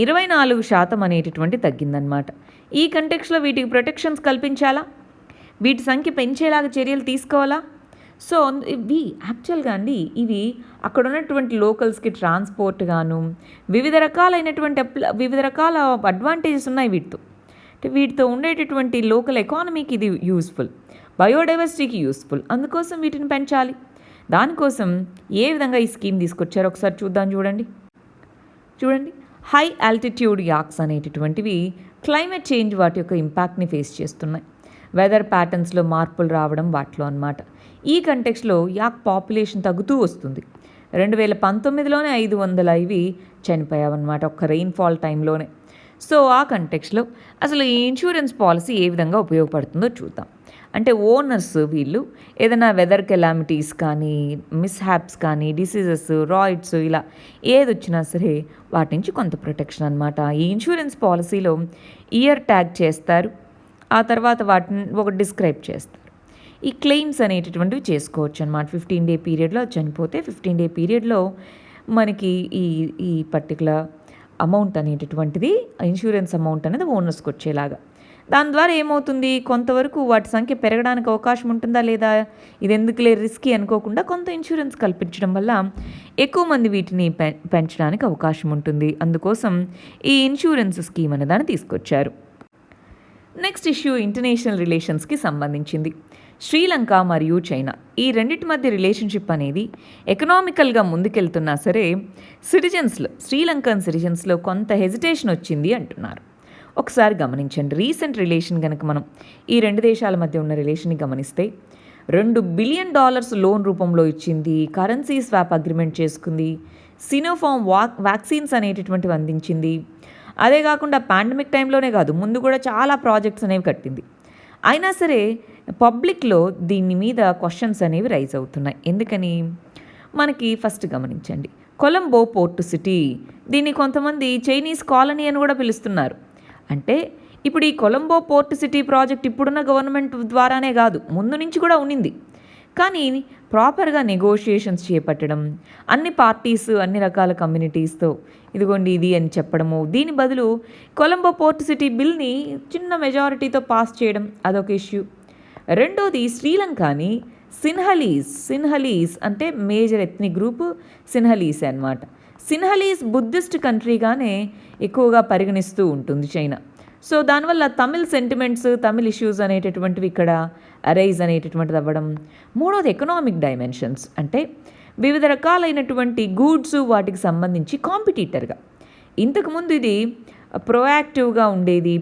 24% అనేటటువంటి తగ్గిందనమాట. ఈ కంటెక్స్లో వీటికి ప్రొటెక్షన్స్ కల్పించాలా, వీటి సంఖ్య పెంచేలాగా చర్యలు తీసుకోవాలా? సో ఇవి యాక్చువల్గా ఇవి అక్కడ ఉన్నటువంటి లోకల్స్కి ట్రాన్స్పోర్ట్ గాను వివిధ రకాల అడ్వాంటేజెస్ ఉన్నాయి వీటితో. అంటే వీటితో ఉండేటటువంటి లోకల్ ఎకానమీకి ఇది యూస్ఫుల్, బయోడైవర్సిటీకి యూస్ఫుల్, అందుకోసం వీటిని పెంచాలి. దానికోసం ఏ విధంగా ఈ స్కీమ్ తీసుకొచ్చారో ఒకసారి చూద్దాం. చూడండి, హై ఆల్టిట్యూడ్ యాక్స్ అనేటటువంటివి క్లైమేట్ చేంజ్ వాటి యొక్క ఇంపాక్ట్ని ఫేస్ చేస్తున్నాయి. వెదర్ ప్యాటర్న్స్లో మార్పులు రావడం వాటిలో అన్నమాట. ఈ కంటెక్స్లో యాక్ పాపులేషన్ తగ్గుతూ వస్తుంది. 2019లోనే 500 ఇవి చనిపోయావన్నమాట ఒక్క రెయిన్ఫాల్ టైంలోనే. సో ఆ కంటెక్స్లో అసలు ఈ ఇన్సూరెన్స్ పాలసీ ఏ విధంగా ఉపయోగపడుతుందో చూద్దాం. అంటే ఓనర్స్ వీళ్ళు ఏదైనా వెదర్ కెలామిటీస్ కానీ, మిస్హ్యాప్స్ కానీ, డిసీజెస్, రాయిడ్స్ ఇలా ఏది వచ్చినా సరే వాటి నుంచి కొంత ప్రొటెక్షన్ అనమాట. ఈ ఇన్సూరెన్స్ పాలసీలో ఇయర్ ట్యాగ్ చేస్తారు, ఆ తర్వాత వాటిని ఒకటి డిస్క్రైబ్ చేస్తారు. ఈ క్లెయిమ్స్ అనేటటువంటివి చేసుకోవచ్చు అనమాట. 15-day పీరియడ్లో చనిపోతే 15-day పీరియడ్లో మనకి ఈ పర్టికులర్ అమౌంట్ అనేటటువంటిది, ఇన్సూరెన్స్ అమౌంట్ అనేది ఓనర్స్కి వచ్చేలాగా. దాని ద్వారా ఏమవుతుంది, కొంతవరకు వాటి సంఖ్య పెరగడానికి అవకాశం ఉంటుందా లేదా, ఇది ఎందుకులే రిస్కీ అనుకోకుండా కొంత ఇన్సూరెన్స్ కల్పించడం వల్ల ఎక్కువ మంది వీటిని పెంచడానికి అవకాశం ఉంటుంది. అందుకోసం ఈ ఇన్సూరెన్స్ స్కీమ్ అనే దాన్ని తీసుకొచ్చారు. నెక్స్ట్ ఇష్యూ ఇంటర్నేషనల్ రిలేషన్స్కి సంబంధించింది. శ్రీలంక మరియు చైనా ఈ రెండింటి మధ్య రిలేషన్షిప్ అనేది ఎకనామికల్గా ముందుకెళ్తున్నా సరే శ్రీలంకన్ సిటిజన్స్లో కొంత హెజిటేషన్ వచ్చింది అంటున్నారు. ఒకసారి గమనించండి, రీసెంట్ రిలేషన్ కనుక మనం ఈ రెండు దేశాల మధ్య ఉన్న రిలేషన్ని గమనిస్తే $2 బిలియన్ లోన్ రూపంలో ఇచ్చింది, కరెన్సీ స్వాప్ అగ్రిమెంట్ చేసుకుంది, సినోఫార్మ్ వ్యాక్సిన్స్ అనేటటువంటివి అందించింది. అదే కాకుండా పాండమిక్ టైంలోనే కాదు, ముందు కూడా చాలా ప్రాజెక్ట్స్ అనేవి కట్టింది. అయినా సరే పబ్లిక్లో దీని మీద క్వశ్చన్స్ అనేవి రైజ్ అవుతున్నాయి. ఎందుకని మనకి ఫస్ట్ గమనించండి, కొలంబో పోర్ట్ సిటీ, దీన్ని కొంతమంది చైనీస్ కాలనీ అని కూడా పిలుస్తున్నారు. అంటే ఇప్పుడు ఈ కొలంబో పోర్ట్ సిటీ ప్రాజెక్ట్ ఇప్పుడున్న గవర్నమెంట్ ద్వారానే కాదు, ముందు నుంచి కూడా ఉన్నింది. కానీ ప్రాపర్గా నెగోషియేషన్స్ చేపట్టడం, అన్ని పార్టీస్ అన్ని రకాల కమ్యూనిటీస్తో ఇదిగోండి ఇది అని చెప్పడము, దీని బదులు కొలంబో పోర్ట్ సిటీ బిల్ని చిన్న మెజారిటీతో పాస్ చేయడం అదొక ఇష్యూ. రెండోది శ్రీలంకని సిన్హలీస్ అంటే మేజర్ ఎథ్నిక్ గ్రూప్ సిన్హలీస్ అన్నమాట. సిన్హలీస్ బుద్ధిస్ట్ కంట్రీగానే ఎక్కువగా పరిగణిస్తూ ఉంటుంది చైనా. సో దానివల్ల తమిళ్ సెంటిమెంట్స్, తమిళ్ ఇష్యూస్ అనేటటువంటివి ఇక్కడ అరైజ్ అనేటటువంటిది అవ్వడం. మూడోది ఎకనామిక్ డైమెన్షన్స్, అంటే వివిధ రకాలైనటువంటి గూడ్స్ వాటికి సంబంధించి కాంపిటీటర్గా. ఇంతకుముందు ఇది ప్రొయాక్టివ్గా ఉండేది,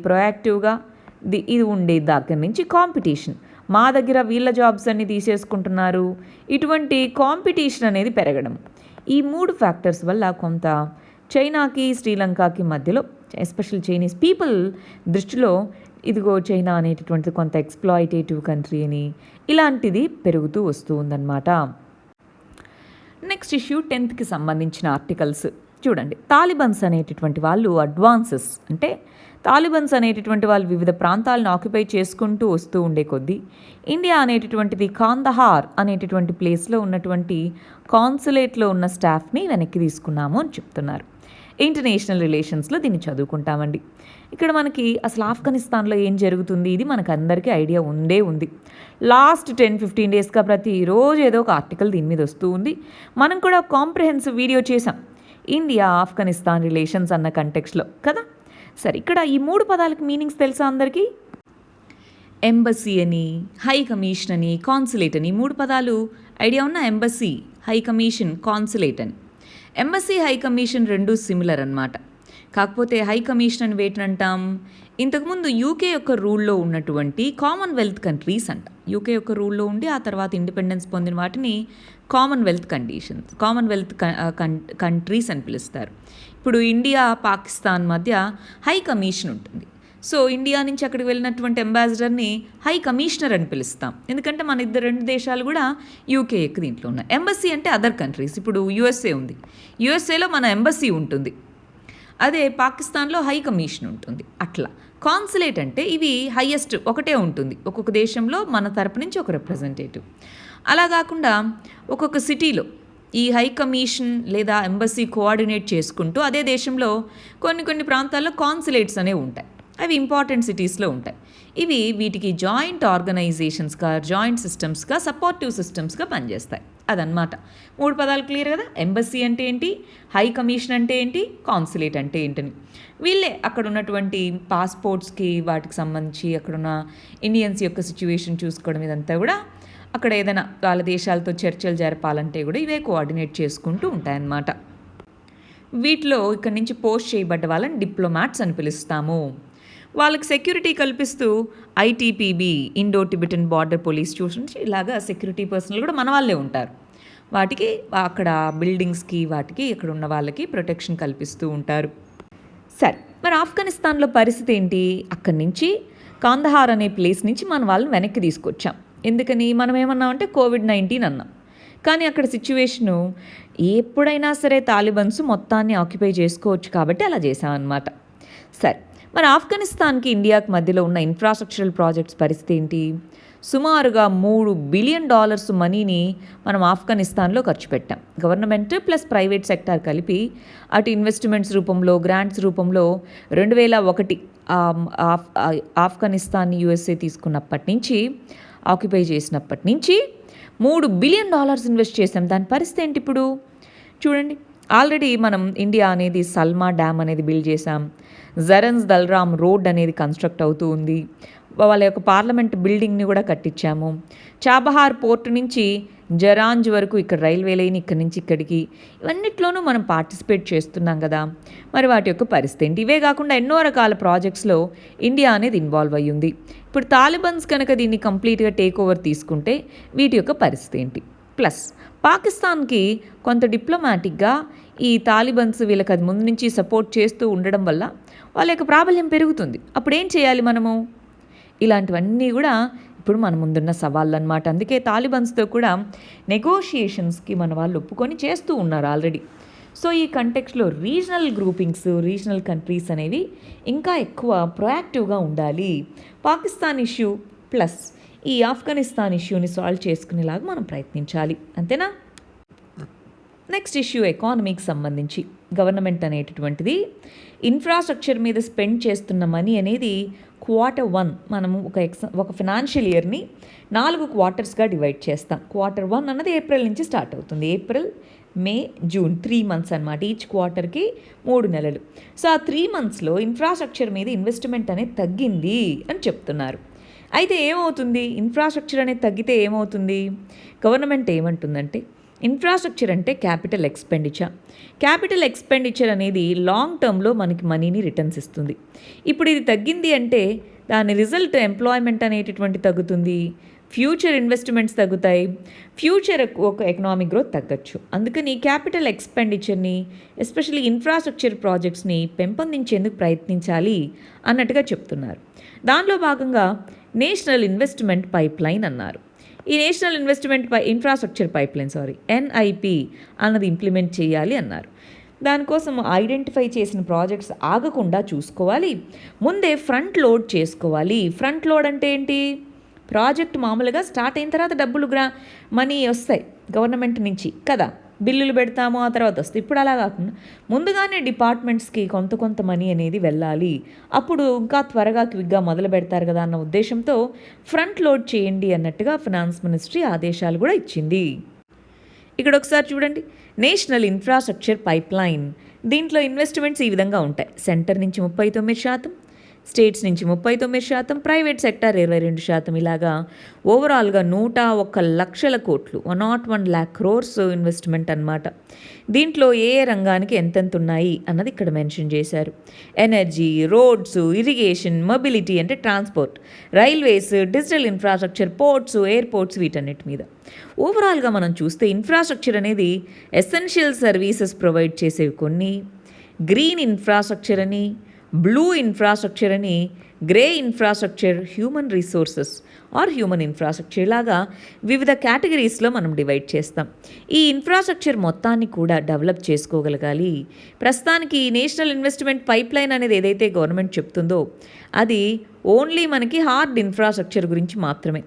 ఇది ఉండేది, దగ్గర నుంచి కాంపిటీషన్, మా దగ్గర వీళ్ళ జాబ్స్ అన్ని తీసేసుకుంటున్నారు, ఇటువంటి కాంపిటీషన్ అనేది పెరగడం. ఈ 3 ఫ్యాక్టర్స్ వల్ల కొంత చైనాకి శ్రీలంకకి మధ్యలో, ఎస్పెషల్ చైనీస్ పీపుల్ దృష్టిలో ఇదిగో చైనా అనేటటువంటిది కొంత ఎక్స్ప్లాయిటేటివ్ కంట్రీ అని ఇలాంటిది పెరుగుతూ వస్తూ ఉందన్నమాట. నెక్స్ట్ ఇష్యూ 10th సంబంధించిన ఆర్టికల్స్ చూడండి. తాలిబన్స్ అనేటటువంటి వాళ్ళు అడ్వాన్సెస్, అంటే తాలిబన్స్ అనేటటువంటి వాళ్ళు వివిధ ప్రాంతాలను ఆక్యుపై చేసుకుంటూ వస్తూ ఉండే కొద్దీ ఇండియా అనేటటువంటిది కాందహార్ అనేటటువంటి ప్లేస్లో ఉన్నటువంటి కాన్సులేట్లో ఉన్న స్టాఫ్ని వెనక్కి తీసుకున్నాము అని చెప్తున్నారు. ఇంటర్నేషనల్ రిలేషన్స్లో దీన్ని చదువుకుంటామండి. ఇక్కడ మనకి అసలు ఆఫ్ఘనిస్తాన్లో ఏం జరుగుతుంది ఇది మనకు అందరికీ ఐడియా ఉంది. లాస్ట్ 10-15 డేస్గా ప్రతిరోజు ఏదో ఒక ఆర్టికల్ దీని మీద వస్తూ ఉంది. మనం కూడా కాంప్రిహెన్సివ్ వీడియో చేసాం, ఇండియా ఆఫ్ఘనిస్తాన్ రిలేషన్స్ అన్న కంటెక్స్లో కదా. సరే, ఇక్కడ ఈ 3 పదాలకి మీనింగ్స్ తెలుసా అందరికీ? ఎంబసీ అని, హై కమిషన్ అని, కాన్సులేట్ అని 3 పదాలు ఐడియా ఉన్న? ఎంబసీ, హై కమిషన్, కాన్సులేట్ అని. ఎంబసీ, హై కమిషన్ రెండు సిమిలర్ అన్నమాట. కాకపోతే హై కమిషన్ అని వేటిని అంటాం? ఇంతకుముందు యూకే యొక్క రూల్లో ఉన్నటువంటి కామన్వెల్త్ కంట్రీస్ అంట. యూకే యొక్క రూల్లో ఉండి ఆ తర్వాత ఇండిపెండెన్స్ పొందిన వాటిని కామన్వెల్త్ కంట్రీస్ అని పిలుస్తారు. ఇప్పుడు ఇండియా పాకిస్తాన్ మధ్య హై కమిషన్ ఉంటుంది. సో ఇండియా నుంచి అక్కడికి వెళ్ళినటువంటి అంబాసిడర్ని హై కమిషనర్ అని పిలుస్తాం, ఎందుకంటే మన రెండు దేశాలు కూడా యూకే దీంట్లో ఉన్నాయి. ఎంబసీ అంటే అదర్ కంట్రీస్. ఇప్పుడు యూఎస్ఏ ఉంది, యూఎస్ఏలో మన ఎంబసీ ఉంటుంది, అదే పాకిస్తాన్లో హై కమిషన్ ఉంటుంది. అట్లా కాన్సులేట్ అంటే ఇవి హైయెస్ట్ ఒకటే ఉంటుంది, ఒక్కొక్క దేశంలో మన తరపు నుంచి ఒక రిప్రజెంటేటివ్. అలా కాకుండా ఒక్కొక్క సిటీలో ఈ హై కమిషన్ లేదా ఎంబసీ కోఆర్డినేట్ చేసుకుంటూ అదే దేశంలో కొన్ని ప్రాంతాల్లో కాన్సులేట్స్ అనేవి ఉంటాయి. అవి ఇంపార్టెంట్ సిటీస్లో ఉంటాయి. ఇవి వీటికి జాయింట్ ఆర్గనైజేషన్స్గా, జాయింట్ సిస్టమ్స్గా, సపోర్టివ్ సిస్టమ్స్గా పనిచేస్తాయి. అదనమాట. 3 పదాలు క్లియర్ కదా. ఎంబసీ అంటే ఏంటి, హై కమిషన్ అంటే ఏంటి, కాన్సులేట్ అంటే ఏంటని. వీళ్ళే అక్కడ ఉన్నటువంటి పాస్పోర్ట్స్కి వాటికి సంబంధించి అక్కడున్న ఇండియన్స్ యొక్క సిచ్యువేషన్ చూసుకోవడం, ఇదంతా కూడా అక్కడ ఏదైనా వాళ్ళ దేశాలతో చర్చలు జరపాలంటే కూడా ఇవే కోఆర్డినేట్ చేసుకుంటూ ఉంటాయన్నమాట. వీటిలో ఇక్కడి నుంచి పోస్ట్ చేయబడ్డ వాళ్ళని డిప్లొమాట్స్ అని పిలుస్తాము. వాళ్ళకి సెక్యూరిటీ కల్పిస్తూ ఐటీపీబీ, ఇండో టిబెటన్ బార్డర్ పోలీస్ చూసి ఇలాగా సెక్యూరిటీ పర్సనల్ కూడా మన వాళ్ళే ఉంటారు. వాటికి అక్కడ బిల్డింగ్స్కి వాటికి ఇక్కడ ఉన్న వాళ్ళకి ప్రొటెక్షన్ కల్పిస్తూ ఉంటారు. సరే, మరి ఆఫ్ఘనిస్తాన్లో పరిస్థితి ఏంటి? అక్కడి నుంచి కాందహార్ అనే ప్లేస్ నుంచి మన వాళ్ళని వెనక్కి తీసుకొచ్చాం. ఎందుకని? మనం ఏమన్నామంటే కోవిడ్-19 అన్నాం. కానీ అక్కడ సిచ్యువేషను ఎప్పుడైనా సరే తాలిబన్స్ మొత్తాన్ని ఆక్యుపై చేసుకోవచ్చు కాబట్టి అలా చేశామన్నమాట. సరే, మరి ఆఫ్ఘనిస్తాన్కి ఇండియాకి మధ్యలో ఉన్న ఇన్ఫ్రాస్ట్రక్చరల్ ప్రాజెక్ట్స్ పరిస్థితి ఏంటి? సుమారుగా $3 బిలియన్ మనీని మనం ఆఫ్ఘనిస్తాన్లో ఖర్చు పెట్టాం. గవర్నమెంట్ ప్లస్ ప్రైవేట్ సెక్టార్ కలిపి అటు ఇన్వెస్ట్మెంట్స్ రూపంలో, గ్రాంట్స్ రూపంలో 2001 ఆఫ్ఘనిస్తాన్ని యూఎస్ఏ తీసుకున్నప్పటి నుంచి, ఆక్యుపై చేసినప్పటి నుంచి $3 బిలియన్ ఇన్వెస్ట్ చేసాం. దాని పరిస్థితి ఏంటి ఇప్పుడు చూడండి. ఆల్రెడీ మనం ఇండియా అనేది సల్మా డ్యామ్ అనేది బిల్డ్ చేసాం. జరన్స్ దల్రామ్ రోడ్ అనేది కన్స్ట్రక్ట్ అవుతూ ఉంది. వాళ్ళ యొక్క పార్లమెంట్ బిల్డింగ్ని కూడా కట్టించాము. చాబహార్ పోర్టు నుంచి జరాంజ్ వరకు ఇక్కడ రైల్వే లైన్, ఇక్కడి నుంచి ఇక్కడికి, ఇవన్నిట్లోనూ మనం పార్టిసిపేట్ చేస్తున్నాం కదా. మరి వాటి యొక్క పరిస్థితి ఏంటి? ఇవే కాకుండా ఎన్నో రకాల ప్రాజెక్ట్స్లో ఇండియా అనేది ఇన్వాల్వ్ అయ్యి ఉంది. ఇప్పుడు తాలిబన్స్ కనుక దీన్ని కంప్లీట్గా టేక్ ఓవర్ తీసుకుంటే వీటి యొక్క పరిస్థితి ఏంటి? ప్లస్ పాకిస్తాన్కి కొంత డిప్లొమాటిక్గా ఈ తాలిబన్స్ వీళ్ళకి అది ముందు నుంచి సపోర్ట్ చేస్తూ ఉండడం వల్ల వాళ్ళ యొక్క ప్రాబల్యం పెరుగుతుంది. అప్పుడు ఏం చేయాలి మనము? ఇలాంటివన్నీ కూడా ఇప్పుడు మన ముందున్న సవాళ్ళు అనమాట. అందుకే తాలిబన్స్తో కూడా నెగోషియేషన్స్కి మన వాళ్ళు ఒప్పుకొని చేస్తూ ఉన్నారు ఆల్రెడీ. సో ఈ కంటెక్స్లో రీజనల్ గ్రూపింగ్స్, రీజనల్ కంట్రీస్ అనేవి ఇంకా ఎక్కువ ప్రొయాక్టివ్గా ఉండాలి. పాకిస్తాన్ ఇష్యూ ప్లస్ ఈ ఆఫ్ఘనిస్తాన్ ఇష్యూని సాల్వ్ చేసుకునేలాగా మనం ప్రయత్నించాలి. అంతేనా? నెక్స్ట్ ఇష్యూ ఎకానమీకి సంబంధించి గవర్నమెంట్ అనేటటువంటిది ఇన్ఫ్రాస్ట్రక్చర్ మీద స్పెండ్ చేస్తున్న మనీ అనేది Q1 మనము ఒక ఫినాన్షియల్ ఇయర్ని 4 క్వార్టర్స్గా డివైడ్ చేస్తాం. Q1 అన్నది ఏప్రిల్ నుంచి స్టార్ట్ అవుతుంది. ఏప్రిల్, మే, జూన్ 3 మంత్స్ అనమాట. ఈచ్ క్వార్టర్కి 3 నెలలు. సో ఆ 3 మంత్స్లో ఇన్ఫ్రాస్ట్రక్చర్ మీద ఇన్వెస్ట్మెంట్ అనేది తగ్గింది అని చెప్తున్నారు. అయితే ఏమవుతుంది? ఇన్ఫ్రాస్ట్రక్చర్ అనేది తగ్గితే ఏమవుతుంది? గవర్నమెంట్ ఏమంటుందంటే ఇన్ఫ్రాస్ట్రక్చర్ అంటే క్యాపిటల్ ఎక్స్పెండిచర్ అనేది లాంగ్ టర్మ్లో మనకి మనీని రిటర్న్స్ ఇస్తుంది. ఇప్పుడు ఇది తగ్గింది అంటే దాని రిజల్ట్ ఎంప్లాయ్మెంట్ అనేటటువంటి తగ్గుతుంది, ఫ్యూచర్ ఇన్వెస్ట్మెంట్స్ తగ్గుతాయి, ఫ్యూచర్ ఒక ఎకనామిక్ గ్రోత్ తగ్గచ్చు. అందుకని క్యాపిటల్ ఎక్స్పెండిచర్ని ఎస్పెషల్లీ ఇన్ఫ్రాస్ట్రక్చర్ ప్రాజెక్ట్స్ని పెంపొందించేందుకు ప్రయత్నించాలి అన్నట్టుగా చెప్తున్నారు. దానిలో భాగంగా నేషనల్ ఇన్వెస్ట్మెంట్ పైప్లైన్ అన్నారు. ఈ నేషనల్ ఇన్ఫ్రాస్ట్రక్చర్ పైప్లైన్ NIP అన్నది ఇంప్లిమెంట్ చేయాలి అన్నారు. దానికోసం ఐడెంటిఫై చేసిన ప్రాజెక్ట్స్ ఆగకుండా చూసుకోవాలి. ముందే ఫ్రంట్ లోడ్ చేసుకోవాలి. ఫ్రంట్ లోడ్ అంటే ఏంటి? ప్రాజెక్ట్ మామూలుగా స్టార్ట్ అయిన తర్వాత డబ్బులు మనీ వస్తాయి గవర్నమెంట్ నుంచి కదా, బిల్లులు పెడతాము, ఆ తర్వాత వస్తాయి. ఇప్పుడు అలా కాకుండా ముందుగానే డిపార్ట్మెంట్స్కి కొంత మనీ అనేది వెళ్ళాలి. అప్పుడు ఇంకా త్వరగా క్విక్గా మొదలు పెడతారు కదా అన్న ఉద్దేశంతో ఫ్రంట్ లోడ్ చేయండి అన్నట్టుగా ఫినాన్స్ మినిస్ట్రీ ఆదేశాలు కూడా ఇచ్చింది. ఇక్కడ ఒకసారి చూడండి, నేషనల్ ఇన్ఫ్రాస్ట్రక్చర్ పైప్లైన్. దీంట్లో ఇన్వెస్ట్మెంట్స్ ఈ విధంగా ఉంటాయి. సెంటర్ నుంచి 39%, స్టేట్స్ నుంచి 39%, ప్రైవేట్ సెక్టర్ 22%. ఇలాగా ఓవరాల్గా 101 లక్షల కోట్లు, 101 lakh crores ఇన్వెస్ట్మెంట్ అనమాట. దీంట్లో ఏ రంగానికి ఎంతెంత ఉన్నాయి అన్నది ఇక్కడ మెన్షన్ చేశారు. ఎనర్జీ, రోడ్స్, ఇరిగేషన్, మొబిలిటీ అంటే transport, railways, digital infrastructure, ports, airports, వీటన్నిటి మీద. ఓవరాల్గా మనం చూస్తే ఇన్ఫ్రాస్ట్రక్చర్ అనేది ఎసెన్షియల్ సర్వీసెస్ ప్రొవైడ్ చేసేవి కొన్ని, గ్రీన్ ఇన్ఫ్రాస్ట్రక్చర్ అని, బ్లూ ఇన్ఫ్రాస్ట్రక్చర్ అని, grey infrastructure, human resources human infrastructure, ఇలాగా వివిధ కేటగిరీస్లో మనం డివైడ్ చేస్తాం. ఈ ఇన్ఫ్రాస్ట్రక్చర్ మొత్తాన్ని కూడా డెవలప్ చేసుకోగలగాలి. ప్రస్తుతానికి నేషనల్ ఇన్వెస్ట్మెంట్ పైప్లైన్ అనేది ఏదైతే గవర్నమెంట్ చెప్తుందో అది ఓన్లీ మనకి హార్డ్ ఇన్ఫ్రాస్ట్రక్చర్ గురించి మాత్రమే.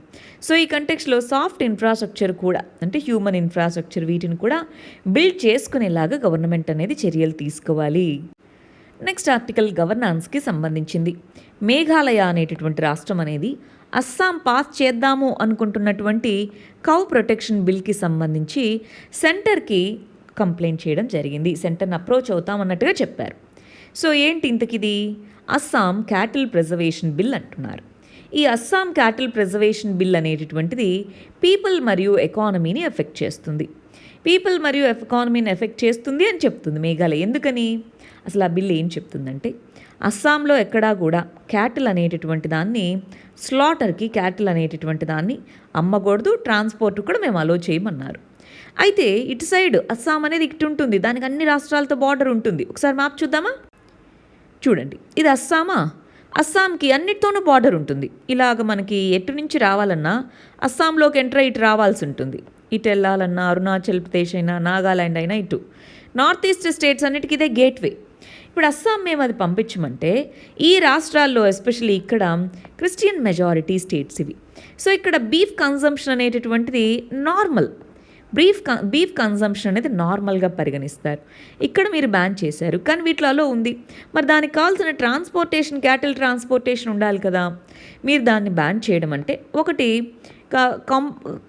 సో ఈ కంటెక్స్లో సాఫ్ట్ ఇన్ఫ్రాస్ట్రక్చర్ కూడా అంటే హ్యూమన్ ఇన్ఫ్రాస్ట్రక్చర్ వీటిని కూడా బిల్డ్ చేసుకునేలాగా గవర్నమెంట్ అనేది చర్యలు తీసుకోవాలి. నెక్స్ట్ ఆర్టికల్ గవర్నాన్స్కి సంబంధించింది. మేఘాలయ అనేటటువంటి రాష్ట్రం అనేది అస్సాం పాస్ చేద్దాము అనుకుంటున్నటువంటి కౌ ప్రొటెక్షన్ బిల్కి సంబంధించి సెంటర్కి కంప్లైంట్ చేయడం జరిగింది. సెంటర్ని అప్రోచ్ అవుతామన్నట్టుగా చెప్పారు. సో ఏంటి ఇంతకిది? అస్సాం క్యాటిల్ ప్రిజర్వేషన్ బిల్ అంటున్నారు. ఈ అస్సాం క్యాటిల్ ప్రిజర్వేషన్ బిల్ అనేటటువంటిది పీపుల్ మరియు ఎకానమీని ఎఫెక్ట్ చేస్తుంది. పీపుల్ మరియు ఎకానమీని ఎఫెక్ట్ చేస్తుంది అని చెప్తుంది మేఘాలయ. ఎందుకని? అసలు ఆ బిల్ ఏం చెప్తుందంటే అస్సాంలో ఎక్కడా కూడా క్యాటిల్ అనేటటువంటి దాన్ని క్యాటిల్ అనేటటువంటి దాన్ని అమ్మకూడదు, ట్రాన్స్పోర్ట్ కూడా మేము అలో చేయమన్నారు. అయితే ఇటు సైడ్ అస్సాం అనేది ఇటు ఉంటుంది, దానికి అన్ని రాష్ట్రాలతో బార్డర్ ఉంటుంది. ఒకసారి మ్యాప్ చూద్దామా? చూడండి, ఇది అస్సాంకి అన్నిటితోనూ బార్డర్ ఉంటుంది. ఇలాగ మనకి ఎటు నుంచి రావాలన్నా అస్సాంలోకి ఎంటర్ ఇటు రావాల్సి ఉంటుంది. ఇటు వెళ్ళాలన్నా అరుణాచల్ ప్రదేశ్ అయినా, నాగాల్యాండ్ అయినా, ఇటు నార్త్ ఈస్ట్ స్టేట్స్ అన్నిటికీ ఇదే గేట్వే. ఇప్పుడు అస్సాం మేము అది పంపించమంటే ఈ రాష్ట్రాల్లో ఎస్పెషల్లీ ఇక్కడ క్రిస్టియన్ మెజారిటీ స్టేట్స్ ఇవి. సో ఇక్కడ బీఫ్ కన్జంప్షన్ అనేటటువంటిది నార్మల్, బీఫ్ కన్జంప్షన్ అనేది నార్మల్గా పరిగణిస్తారు. ఇక్కడ మీరు బ్యాన్ చేశారు, కానీ వీటిలో ఉంది. మరి దానికి కావాల్సిన ట్రాన్స్పోర్టేషన్, క్యాటిల్ ట్రాన్స్పోర్టేషన్ ఉండాలి కదా. మీరు దాన్ని బ్యాన్ చేయడం అంటే ఒకటి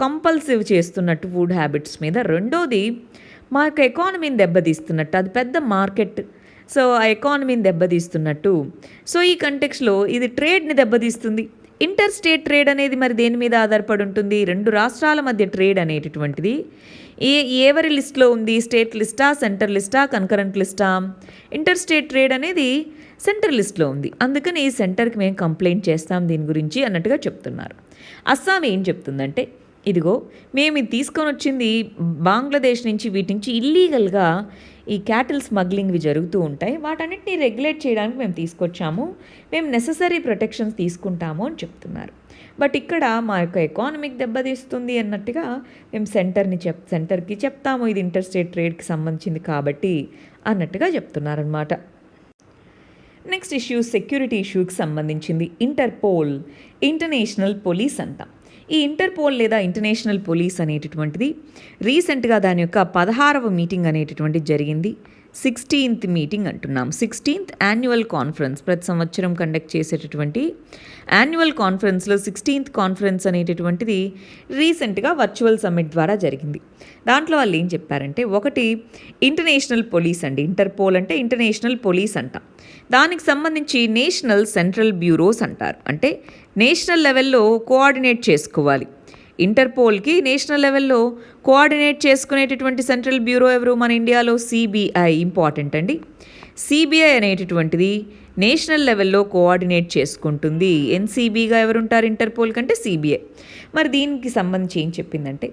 కంపల్సివ్ చేస్తున్నట్టు ఫుడ్ హ్యాబిట్స్ మీద, రెండోది మా యొక్క ఎకానమీని దెబ్బతీస్తున్నట్టు, అది పెద్ద మార్కెట్, సో ఆ ఎకానమీని దెబ్బతీస్తున్నట్టు. సో ఈ కంటెక్స్లో ఇది ట్రేడ్ని దెబ్బతీస్తుంది. ఇంటర్ స్టేట్ ట్రేడ్ అనేది మరి దేని మీద ఆధారపడి ఉంటుంది? రెండు రాష్ట్రాల మధ్య ట్రేడ్ అనేటటువంటిది ఎవరి లిస్ట్లో ఉంది? స్టేట్ లిస్టా, సెంటర్ లిస్టా, కన్కరెంట్ లిస్టా? ఇంటర్ స్టేట్ ట్రేడ్ అనేది సెంటర్ లిస్ట్లో ఉంది. అందుకని ఈ సెంటర్కి మేము కంప్లైంట్ చేస్తాం దీని గురించి అన్నట్టుగా చెప్తున్నారు. అస్సాం ఏం చెప్తుందంటే ఇదిగో మేము ఇది తీసుకొని వచ్చింది బంగ్లాదేశ్ నుంచి, వీటి నుంచి ఇల్లీగల్గా ఈ క్యాటిల్ స్మగ్లింగ్వి జరుగుతూ ఉంటాయి. వాటన్నిటిని రెగ్యులేట్ చేయడానికి మేము తీసుకొచ్చాము, మేము నెససరీ ప్రొటెక్షన్స్ తీసుకుంటాము అని చెప్తున్నారు. బట్ ఇక్కడ మా యొక్క ఎకానమిక్ దెబ్బతీస్తుంది అన్నట్టుగా మేము సెంటర్కి చెప్తాము, ఇది ఇంటర్స్టేట్ ట్రేడ్కి సంబంధించింది కాబట్టి అన్నట్టుగా చెప్తున్నారనమాట. నెక్స్ట్ ఇష్యూ సెక్యూరిటీ ఇష్యూకి సంబంధించింది. ఇంటర్పోల్, ఇంటర్నేషనల్ పోలీస్ అంటాం. ఈ ఇంటర్పోల్ లేదా ఇంటర్నేషనల్ పోలీస్ అనేటటువంటిది రీసెంట్గా దాని యొక్క 16వ మీటింగ్ అనేటటువంటిది జరిగింది. 16th మీటింగ్ అంటున్నాం. 16th యాన్యువల్ కాన్ఫరెన్స్, ప్రతి సంవత్సరం కండక్ట్ చేసేటటువంటి యాన్యువల్ కాన్ఫరెన్స్లో 16th కాన్ఫరెన్స్ అనేటటువంటిది రీసెంట్గా వర్చువల్ సమ్మిట్ ద్వారా జరిగింది. దాంట్లో వాళ్ళు ఏం చెప్పారంటే, ఒకటి ఇంటర్నేషనల్ పోలీస్ అండి. ఇంటర్పోల్ అంటే ఇంటర్నేషనల్ పోలీస్ అంటాం. దానికి సంబంధించి నేషనల్ సెంట్రల్ బ్యూరోస్ అంటారు. అంటే నేషనల్ లెవెల్లో కోఆర్డినేట్ చేసుకోవాలి. ఇంటర్పోల్కి నేషనల్ లెవెల్లో కోఆర్డినేట్ చేసుకునేటటువంటి సెంట్రల్ బ్యూరో ఎవరు? మన ఇండియాలో సిబిఐ ఇంపార్టెంట్ అండి. సిబిఐ అనేటటువంటిది నేషనల్ లెవెల్లో కోఆర్డినేట్ చేసుకుంటుంది. ఎన్సీబీగా ఎవరుంటారు ఇంటర్పోల్ కంటే? సిబిఐ. మరి దీనికి సంబంధించి ఏం చెప్పిందంటే,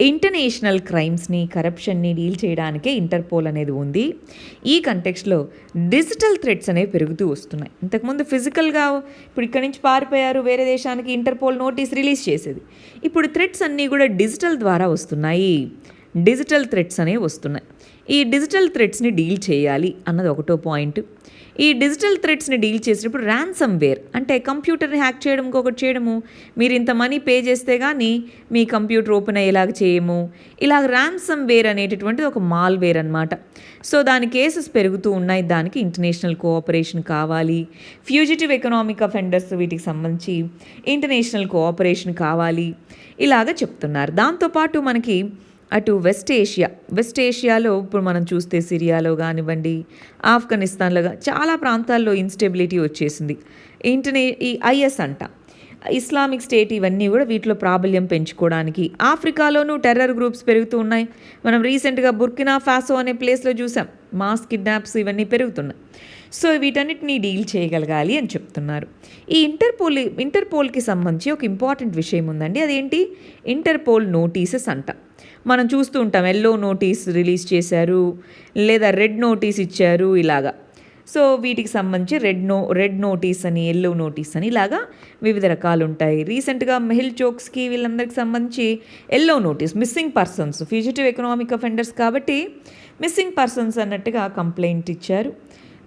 ఇంటర్నేషనల్ క్రైమ్స్ని, కరప్షన్ని డీల్ చేయడానికే ఇంటర్పోల్ అనేది ఉంది. ఈ కంటెక్స్ట్లో డిజిటల్ థ్రెట్స్ అనేవి పెరుగుతూ వస్తున్నాయి. ఇంతకుముందు ఫిజికల్గా ఇప్పుడు ఇక్కడి నుంచి పారిపోయారు వేరే దేశానికి, ఇంటర్పోల్ నోటీస్ రిలీజ్ చేసేది. ఇప్పుడు థ్రెట్స్ అన్నీ కూడా డిజిటల్ ద్వారా వస్తున్నాయి. డిజిటల్ థ్రెట్స్ అనేవి వస్తున్నాయి. ఈ డిజిటల్ థ్రెట్స్ని డీల్ చేయాలి అన్నది ఒకటో పాయింట్. ఈ డిజిటల్ థ్రెట్స్ని డీల్ చేసినప్పుడు ర్యాన్సమ్ వేర్ అంటే కంప్యూటర్ని హ్యాక్ చేయడం, ఇంకొకటి చేయడము, మీరు ఇంత మనీ పే చేస్తే కానీ మీ కంప్యూటర్ ఓపెన్ అయ్యేలాగా చేయము, ఇలాగ ర్యాన్సమ్ వేర్ అనేటటువంటిది ఒక మాల్వేర్ అనమాట. సో దాని కేసెస్ పెరుగుతూ ఉన్నాయి. దానికి ఇంటర్నేషనల్ కోఆపరేషన్ కావాలి. ఫ్యూజిటివ్ ఎకనామిక్ అఫెండర్స్ వీటికి సంబంధించి ఇంటర్నేషనల్ కోఆపరేషన్ కావాలి, ఇలాగ చెప్తున్నారు. దాంతోపాటు మనకి అటు వెస్ట్ ఏషియాలో ఇప్పుడు మనం చూస్తే సిరియాలో కానివ్వండి, ఆఫ్ఘనిస్తాన్లో చాలా ప్రాంతాల్లో ఇన్స్టెబిలిటీ వచ్చేసింది. ఈ ఐఎస్ అంట, ఇస్లామిక్ స్టేట్, ఇవన్నీ కూడా వీటిలో ప్రాబల్యం పెంచుకోవడానికి. ఆఫ్రికాలోనూ టెర్రర్ గ్రూప్స్ పెరుగుతూ ఉన్నాయి. మనం రీసెంట్గా బుర్కినా ఫాసో అనే ప్లేస్లో చూసాం, మాస్ కిడ్నాప్స్ ఇవన్నీ పెరుగుతున్నాయి. సో వీటన్నిటిని డీల్ చేయగలగాలి అని చెప్తున్నారు. ఈ ఇంటర్పోల్కి సంబంధించి ఒక ఇంపార్టెంట్ విషయం ఉందండి. అదేంటి? ఇంటర్పోల్ నోటీసెస్ అంట. మనం చూస్తూ ఉంటాం, ఎల్లో నోటీస్ రిలీజ్ చేశారు, లేదా రెడ్ నోటీస్ ఇచ్చారు, ఇలాగా. సో వీటికి సంబంధించి రెడ్ నోటీస్ అని, ఎల్లో నోటీస్ అని, ఇలాగా వివిధ రకాలు ఉంటాయి. రీసెంట్గా మెహిల్ చోక్స్కి వీళ్ళందరికీ సంబంధించి yellow notice, missing persons, fugitive economic offenders కాబట్టి మిస్సింగ్ పర్సన్స్ అన్నట్టుగా కంప్లైంట్ ఇచ్చారు.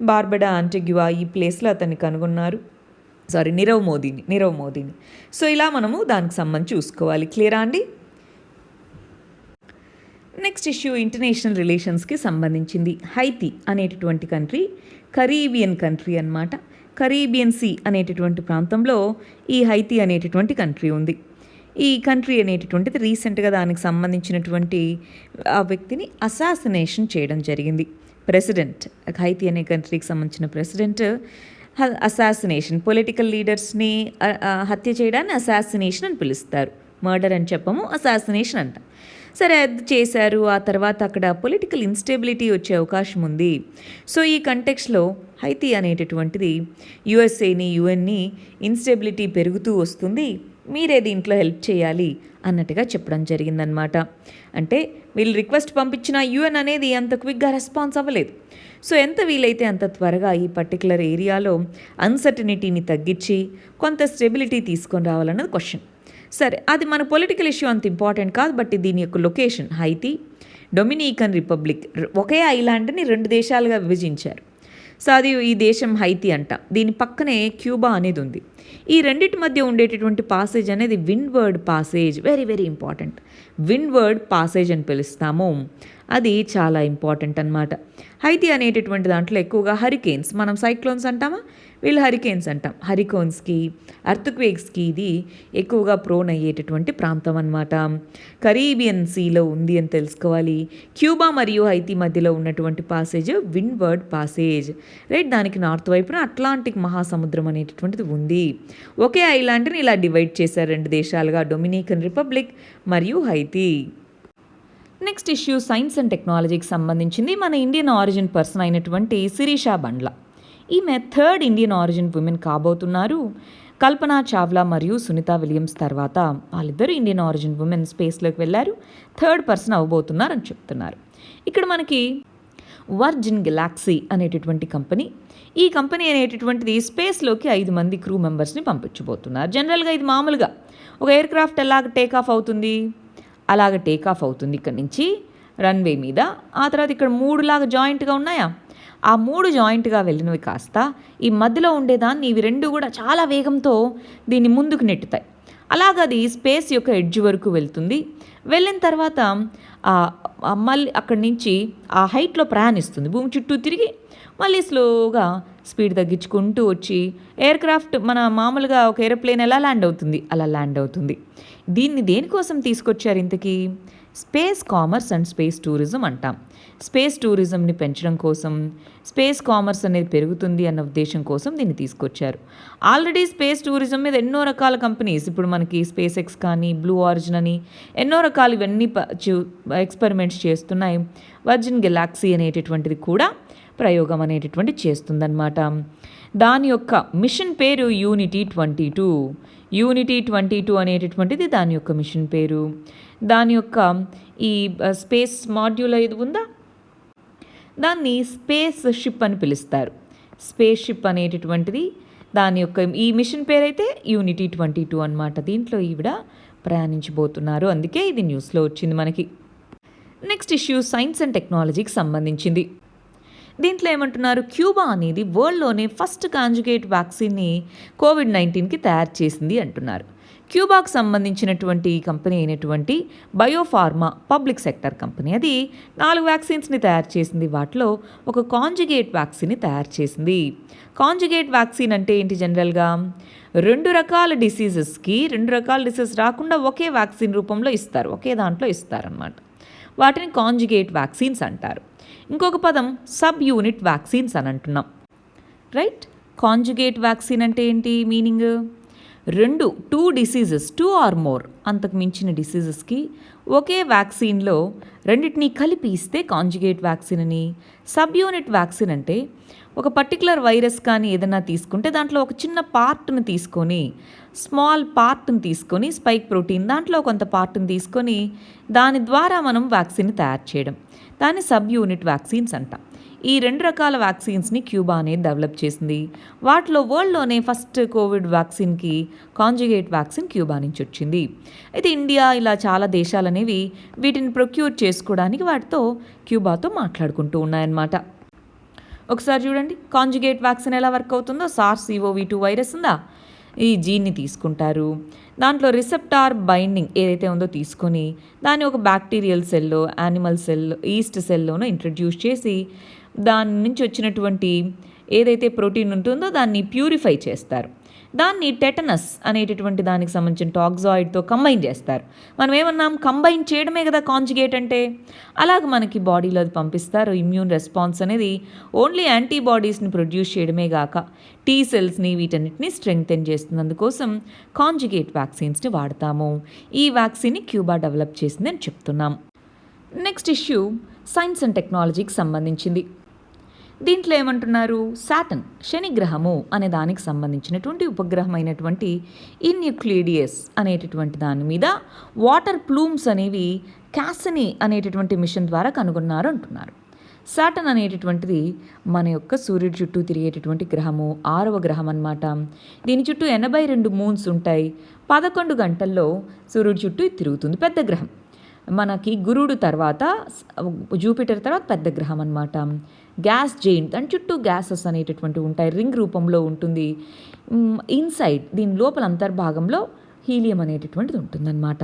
బార్బడా ఆంటిగ్యువా ఈ ప్లేస్లో అతన్ని కనుగొన్నారు. నీరవ్ మోదీని. సో ఇలా మనము దానికి సంబంధించి చూసుకోవాలి. క్లియరా అండి? నెక్స్ట్ ఇష్యూ ఇంటర్నేషనల్ రిలేషన్స్కి సంబంధించింది. హైతీ అనేటటువంటి కంట్రీ కరీబియన్ కంట్రీ అన్నమాట. కరీబియన్ సీ అనేటటువంటి ప్రాంతంలో ఈ హైతీ అనేటటువంటి కంట్రీ ఉంది. ఈ కంట్రీ అనేటటువంటిది రీసెంట్గా దానికి సంబంధించినటువంటి ఆ వ్యక్తిని అసాసినేషన్ చేయడం జరిగింది. ప్రెసిడెంట్, హైతీ అనే కంట్రీకి సంబంధించిన ప్రెసిడెంట్ అసాసినేషన్, పొలిటికల్ లీడర్స్ని హత్య చేయడాన్ని అసాసినేషన్ అని పిలుస్తారు. మర్డర్ అని చెప్పము, అసాసినేషన్ అంట. సరే, అది చేశారు. ఆ తర్వాత అక్కడ పొలిటికల్ ఇన్స్టెబిలిటీ వచ్చే అవకాశం ఉంది. సో ఈ కంటెక్స్లో హైతీ అనేటటువంటిది యుఎన్ని ఇన్స్టెబిలిటీ పెరుగుతూ వస్తుంది, మీరే దీంట్లో హెల్ప్ చేయాలి అన్నట్టుగా చెప్పడం జరిగిందనమాట. అంటే వీళ్ళు రిక్వెస్ట్ పంపించిన యుఎన్ అనేది అంత క్విక్గా రెస్పాన్స్ అవ్వలేదు. సో ఎంత వీలైతే అంత త్వరగా ఈ పర్టికులర్ ఏరియాలో అన్సర్టనిటీని తగ్గించి కొంత స్టెబిలిటీ తీసుకొని రావాలన్నది క్వశ్చన్. సరే, అది మన పొలిటికల్ ఇష్యూ అంత ఇంపార్టెంట్ కాదు. బట్ దీని యొక్క లొకేషన్ హైతీ, డొమినికన్ రిపబ్లిక్, ఒకే ఐలాండ్ని 2 దేశాలుగా విభజించారు. సో అది ఈ దేశం హైతీ అంట. దీని పక్కనే క్యూబా అనేది ఉంది. ఈ రెండింటి మధ్య ఉండేటటువంటి పాసేజ్ అనేది windward passage, very very important. Windward passage అని పిలుస్తాము. అది చాలా ఇంపార్టెంట్ అన్నమాట. హైతీ అనేటటువంటి దాంట్లో ఎక్కువగా హరికేన్స్, మనం సైక్లోన్స్ అంటామా, వీళ్ళు హరికేన్స్ అంటాం. హరికోన్స్కి, అర్త్క్వేక్స్కి ఇది ఎక్కువగా ప్రోన్ అయ్యేటటువంటి ప్రాంతం అన్నమాట. కరీబియన్ సీలో ఉంది అని తెలుసుకోవాలి. క్యూబా మరియు హైతీ మధ్యలో ఉన్నటువంటి పాసేజ్ విండ్వర్డ్ పాసేజ్, రైట్. దానికి నార్త్ వైపున అట్లాంటిక్ మహాసముద్రం అనేటటువంటిది ఉంది. ఒకే ఐలాండ్ని ఇలా డివైడ్ చేశారు 2 దేశాలుగా, డొమినికన్ రిపబ్లిక్ మరియు Haiti. Next issue science and టెక్నాలజీకి సంబంధించింది. మన ఇండియన్ ఆరిజిన్ పర్సన్ అయినటువంటి శిరీషా బండ్ల, ఈమె 3rd ఇండియన్ ఆరిజిన్ ఉమెన్ కాబోతున్నారు. కల్పనా చావ్లా మరియు సునీత విలియమ్స్ తర్వాత వాళ్ళిద్దరూ ఇండియన్ ఆరిజిన్ ఉమెన్ స్పేస్లోకి వెళ్ళారు. 3rd పర్సన్ అవ్వబోతున్నారని చెప్తున్నారు. ఇక్కడ మనకి వర్జిన్ గెలాక్సీ అనేటటువంటి కంపెనీ. ఈ కంపెనీ అనేటటువంటిది స్పేస్లోకి 5 మంది క్రూ మెంబర్స్ని పంపించబోతున్నారు. జనరల్గా ఇది మామూలుగా ఒక ఎయిర్ క్రాఫ్ట్ ఎలాగ టేక్ ఆఫ్ అవుతుంది, అలాగ టేక్ ఆఫ్ అవుతుంది ఇక్కడ నుంచి రన్వే మీద. ఆ తర్వాత ఇక్కడ 3 లాగా జాయింట్గా ఉన్నాయా, ఆ 3 జాయింట్గా వెళ్ళినవి కాస్త ఈ మధ్యలో ఉండేదాన్ని ఇవి 2 కూడా చాలా వేగంతో దీన్ని ముందుకు నెట్టుతాయి. అలాగ అది స్పేస్ యొక్క ఎడ్జ్ వరకు వెళ్తుంది. వెళ్ళిన తర్వాత మళ్ళీ అక్కడి నుంచి ఆ హైట్లో ప్రయాణిస్తుంది. భూమి చుట్టూ తిరిగి మళ్ళీ స్లోగా స్పీడ్ తగ్గించుకుంటూ వచ్చి ఎయిర్ క్రాఫ్ట్ మన మామూలుగా ఒక ఏరోప్లేన్ ఎలా ల్యాండ్ అవుతుంది అలా ల్యాండ్ అవుతుంది. దీన్ని దేనికోసం తీసుకొచ్చారు ఇంతకీ? Space commerce and space tourism అంటాం. స్పేస్ టూరిజంని పెంచడం కోసం, స్పేస్ కామర్స్ అనేది పెరుగుతుంది అన్న ఉద్దేశం కోసం దీన్ని తీసుకొచ్చారు. ఆల్రెడీ స్పేస్ టూరిజం మీద ఎన్నో రకాల కంపెనీస్, ఇప్పుడు మనకి స్పేస్ ఎక్స్ కానీ, బ్లూ ఆరిజిన్ అని ఎన్నో రకాలు ఇవన్నీ ఎక్స్పెరిమెంట్స్ చేస్తున్నాయి. వర్జిన్ గెలాక్సీ అనేటటువంటిది కూడా ప్రయోగం అనేటటువంటి చేస్తుందన్నమాట. దాని యొక్క మిషన్ పేరు యూనిటీ 22. యూనిటీ 22 అనేటటువంటిది దాని యొక్క మిషన్ పేరు. దాని యొక్క ఈ స్పేస్ మాడ్యూల్ ఏది ఉందా దాన్ని స్పేస్ షిప్ అని పిలుస్తారు. స్పేస్ షిప్ అనేటటువంటిది దాని యొక్క ఈ మిషన్ పేరైతే యూనిటీ 22 అన్నమాట. దీంట్లో ఈవిడ ప్రయాణించబోతున్నారు, అందుకే ఇది న్యూస్లో వచ్చింది మనకి. నెక్స్ట్ ఇష్యూ సైన్స్ అండ్ టెక్నాలజీకి సంబంధించింది. దీంట్లో ఏమంటున్నారు, క్యూబా అనేది వరల్డ్లోనే ఫస్ట్ కాంజుగేట్ వ్యాక్సిన్ని కోవిడ్-19కి తయారు చేసింది అంటున్నారు. క్యూబాకు సంబంధించినటువంటి కంపెనీ అయినటువంటి బయోఫార్మా పబ్లిక్ సెక్టర్ కంపెనీ అది 4 వ్యాక్సిన్స్ని తయారు చేసింది. వాటిలో ఒక కాంజుగేట్ వ్యాక్సిన్ని తయారు చేసింది. కాంజుగేట్ వ్యాక్సిన్ అంటే ఏంటి? జనరల్గా 2 రకాల డిసీజెస్కి 2 రకాల డిసీజెస్ రాకుండా ఒకే వ్యాక్సిన్ రూపంలో ఇస్తారు, ఒకే దాంట్లో ఇస్తారనమాట. వాటిని కాంజుగేట్ వ్యాక్సిన్స్ అంటారు. ఇంకొక పదం సబ్ యూనిట్ వ్యాక్సిన్స్ అని అంటున్నాం, రైట్? కాంజుగేట్ వ్యాక్సిన్ అంటే ఏంటి మీనింగ్? 2 డిసీజెస్ 2 ఆర్ మోర్ అంతకు మించిన డిసీజెస్కి ఒకే వ్యాక్సిన్లో రెండింటినీ కలిపి ఇస్తే కాంజుగేట్ వ్యాక్సిన్ అని. సబ్ యూనిట్ వ్యాక్సిన్ అంటే ఒక పర్టికులర్ వైరస్ కానీ ఏదైనా తీసుకుంటే దాంట్లో ఒక చిన్న పార్ట్ని తీసుకొని, స్మాల్ పార్ట్ని తీసుకొని, స్పైక్ ప్రోటీన్ దాంట్లో కొంత పార్ట్ని తీసుకొని దాని ద్వారా మనం వ్యాక్సిన్ని తయారు చేయడం, దాన్ని సబ్ యూనిట్ వ్యాక్సిన్స్ అంటాం. ఈ 2 రకాల వ్యాక్సిన్స్ని క్యూబా అనేది డెవలప్ చేసింది. వాటిలో వరల్డ్లోనే ఫస్ట్ కోవిడ్ వ్యాక్సిన్కి కాంజుగేట్ వ్యాక్సిన్ క్యూబా నుంచి వచ్చింది. అయితే ఇండియా ఇలా చాలా దేశాలు అనేవి వీటిని ప్రొక్యూర్ చేసుకోవడానికి వాటితో క్యూబాతో మాట్లాడుకుంటూ ఉన్నాయన్నమాట. ఒకసారి చూడండి కాంజుగేట్ వ్యాక్సిన్ ఎలా వర్క్ అవుతుందో. SARS-CoV-2 వైరస్ ఉందా, ఈ జీన్ని తీసుకుంటారు, దాంట్లో రిసెప్టార్ బైండింగ్ ఏదైతే ఉందో తీసుకొని దాన్ని ఒక బ్యాక్టీరియల్ సెల్లో, యానిమల్ సెల్, ఈస్ట్ సెల్లోనూ ఇంట్రడ్యూస్ చేసి దాని నుంచి వచ్చినటువంటి ఏదైతే ప్రోటీన్ ఉంటుందో దాన్ని ప్యూరిఫై చేస్తారు. దాన్ని టెటనస్ అనేటటువంటి దానికి సంబంధించిన టాక్సాయిడ్తో కంబైన్ చేస్తారు. మనం ఏమన్నాం, కంబైన్ చేయడమే కదా కాంజుగేట్ అంటే. అలాగ మనకి బాడీలో అది పంపిస్తారు. ఇమ్యూన్ రెస్పాన్స్ అనేది ఓన్లీ యాంటీబాడీస్ని ప్రొడ్యూస్ చేయడమే కాక టీ సెల్స్ని వీటన్నిటిని స్ట్రెంగ్తెన్ చేస్తుంది. అందుకోసం కాంజుగేట్ వ్యాక్సిన్స్ని వాడతాము. ఈ వ్యాక్సిన్ని క్యూబా డెవలప్ చేసిందని చెప్తున్నాం. నెక్స్ట్ ఇష్యూ సైన్స్ అండ్ టెక్నాలజీకి సంబంధించింది. దీంట్లో ఏమంటున్నారు, సాటర్న్ శని గ్రహము అనే దానికి సంబంధించినటువంటి ఉపగ్రహమైనటువంటి ఇన్యూక్లిడియస్ అనేటటువంటి దాని మీద వాటర్ ప్లూమ్స్ అనేవి క్యాసినీ అనేటటువంటి మిషన్ ద్వారా కనుగొన్నారు అంటున్నారు. సాటర్న్ అనేటటువంటిది మన యొక్క సూర్యుడి చుట్టూ తిరిగేటటువంటి గ్రహము, 6వ గ్రహం అన్నమాట. దీని చుట్టూ 82 మూన్స్ ఉంటాయి. 11 గంటల్లో సూర్యుడి చుట్టూ తిరుగుతుంది. పెద్ద గ్రహం మనకి గురుడు తర్వాత, జూపిటర్ తర్వాత పెద్ద గ్రహం అన్నమాట. గ్యాస్ జెయింట్, దాని చుట్టూ గ్యాసెస్ అనేటటువంటివి ఉంటాయి, రింగ్ రూపంలో ఉంటుంది. ఇన్సైడ్ దీని లోపల అంతర్భాగంలో హీలియం అనేటటువంటిది ఉంటుందన్నమాట.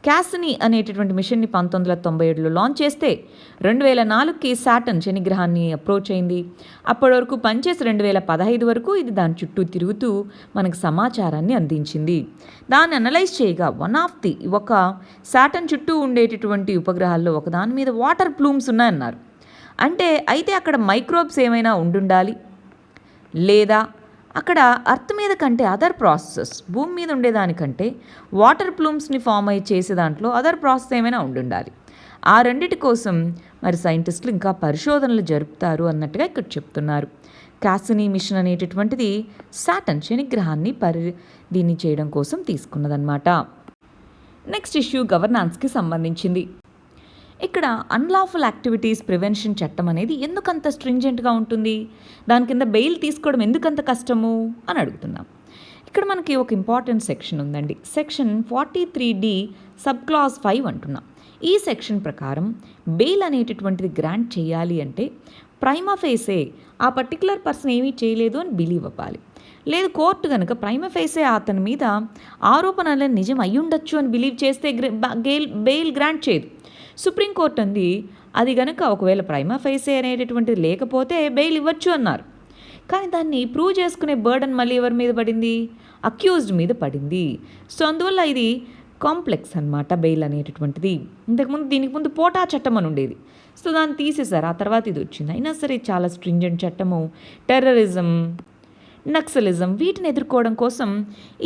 క్యాసినీ అనేటటువంటి మిషన్ని 1997లో లాంచ్ చేస్తే 2004కి సాటర్న్ శని గ్రహాన్ని అప్రోచ్ అయింది. అప్పటి వరకు పనిచేసి 2015 వరకు ఇది దాని చుట్టూ తిరుగుతూ మనకు సమాచారాన్ని అందించింది. దాన్ని అనలైజ్ చేయగా ఒక సాటర్న్ చుట్టూ ఉండేటటువంటి ఉపగ్రహాల్లో ఒకదాని మీద వాటర్ ప్లూమ్స్ ఉన్నాయన్నారు. అయితే అక్కడ మైక్రోబ్స్ ఏమైనా ఉండుండాలి, లేదా అక్కడ అర్త్ మీద కంటే అదర్ ప్రాసెసెస్, భూమి మీద ఉండేదానికంటే వాటర్ ప్లూమ్స్ని ఫామ్ అయ్యి చేసే దాంట్లో అదర్ ప్రాసెస్ ఏమైనా ఉండుండాలి. ఆ రెండిటి కోసం మరి సైంటిస్టులు ఇంకా పరిశోధనలు జరుపుతారు అన్నట్టుగా ఇక్కడ చెప్తున్నారు. క్యాసినీ మిషన్ అనేటటువంటిది సాటర్న్ శని గ్రహాన్ని దీన్ని చేయడం కోసం తీసుకున్నదన్నమాట. నెక్స్ట్ ఇష్యూ గవర్నాన్స్కి సంబంధించింది. ఇక్కడ అన్లాఫుల్ యాక్టివిటీస్ ప్రివెన్షన్ చట్టం అనేది ఎందుకంత స్ట్రింజెంట్గా ఉంటుంది, దాని కింద బెయిల్ తీసుకోవడం ఎందుకంత కష్టము అని అడుగుతున్నాం. ఇక్కడ మనకి ఒక ఇంపార్టెంట్ సెక్షన్ ఉందండి, సెక్షన్ 43D సబ్ క్లాజ్ 5 అంటున్నాం. ఈ సెక్షన్ ప్రకారం బెయిల్ అనేటటువంటిది గ్రాంట్ చేయాలి అంటే ప్రైమా ఫేసే ఆ పర్టికులర్ పర్సన్ ఏమీ చేయలేదు అని బిలీవ్ అవ్వాలి. లేదు కోర్టు కనుక ప్రైమా ఫేసే అతని మీద ఆరోపణలను నిజం అయ్యుండొచ్చు అని బిలీవ్ చేస్తే బెయిల్ గ్రాంట్ చేయదు. సుప్రీంకోర్టు అంది అది కనుక ఒకవేళ ప్రైమా ఫేసే అనేటటువంటిది లేకపోతే బెయిల్ ఇవ్వచ్చు అన్నారు. కానీ దాన్ని ప్రూవ్ చేసుకునే బర్డన్ మళ్ళీ ఎవరి మీద పడింది, అక్యూజ్డ్ మీద పడింది. సో అందువల్ల ఇది కాంప్లెక్స్ అన్నమాట బెయిల్ అనేటటువంటిది. ఇంతకుముందు దీనికి ముందు పోటా చట్టం అని ఉండేది, సో దాన్ని తీసేశారు, ఆ తర్వాత ఇది వచ్చింది. అయినా సరే చాలా స్ట్రింజెంట్ చట్టము. టెర్రరిజం, నక్సలిజం వీటిని ఎదుర్కోవడం కోసం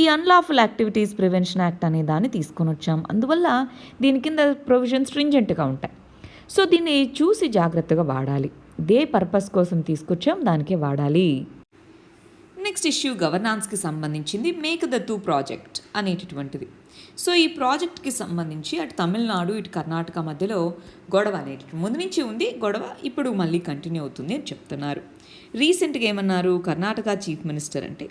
ఈ అన్లాఫుల్ యాక్టివిటీస్ ప్రివెన్షన్ యాక్ట్ అనే దాన్ని తీసుకొని వచ్చాం. అందువల్ల దీని కింద ప్రొవిజన్ స్ట్రింజెంట్గా ఉంటాయి. సో దీన్ని చూసి జాగ్రత్తగా వాడాలి. ఇదే పర్పస్ కోసం తీసుకొచ్చాం, దానికే వాడాలి. నెక్స్ట్ ఇష్యూ గవర్నాన్స్కి సంబంధించింది, మేక్ ద టూ ప్రాజెక్ట్ అనేటటువంటిది. సో ఈ ప్రాజెక్ట్కి సంబంధించి అటు తమిళనాడు ఇటు కర్ణాటక మధ్యలో గొడవ అనేటటువంటి ముందు నుంచి ఉంది గొడవ, ఇప్పుడు మళ్ళీ కంటిన్యూ అవుతుంది అని చెప్తున్నారు. రీసెంట్గా ఏమన్నారు కర్ణాటక చీఫ్ మినిస్టర్ అంటే,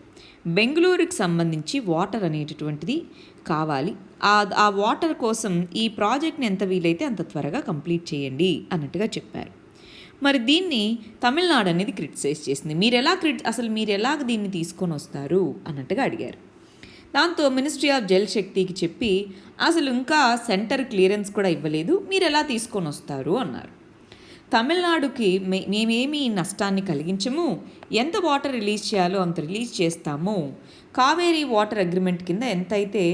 బెంగళూరుకి సంబంధించి వాటర్ అనేటటువంటిది కావాలి, ఆ వాటర్ కోసం ఈ ప్రాజెక్ట్ని ఎంత వీలైతే అంత త్వరగా కంప్లీట్ చేయండి అన్నట్టుగా చెప్పారు. మరి దీన్ని తమిళనాడు అనేది క్రిటిసైజ్ చేసింది. అసలు మీరు ఎలాగ దీన్ని తీసుకొని వస్తారు అన్నట్టుగా అడిగారు. దాంతో మినిస్ట్రీ ఆఫ్ జల్ శక్తికి చెప్పి అసలు ఇంకా సెంటర్ క్లియరెన్స్ కూడా ఇవ్వలేదు, మీరు ఎలా తీసుకొని వస్తారు అన్నారు. తమిళనాడుకి మేమేమి నష్టాన్ని కలిగించము, ఎంత వాటర్ రిలీజ్ చేయాలో అంత రిలీజ్ చేస్తాము, కావేరీ వాటర్ అగ్రిమెంట్ కింద ఎంతైతే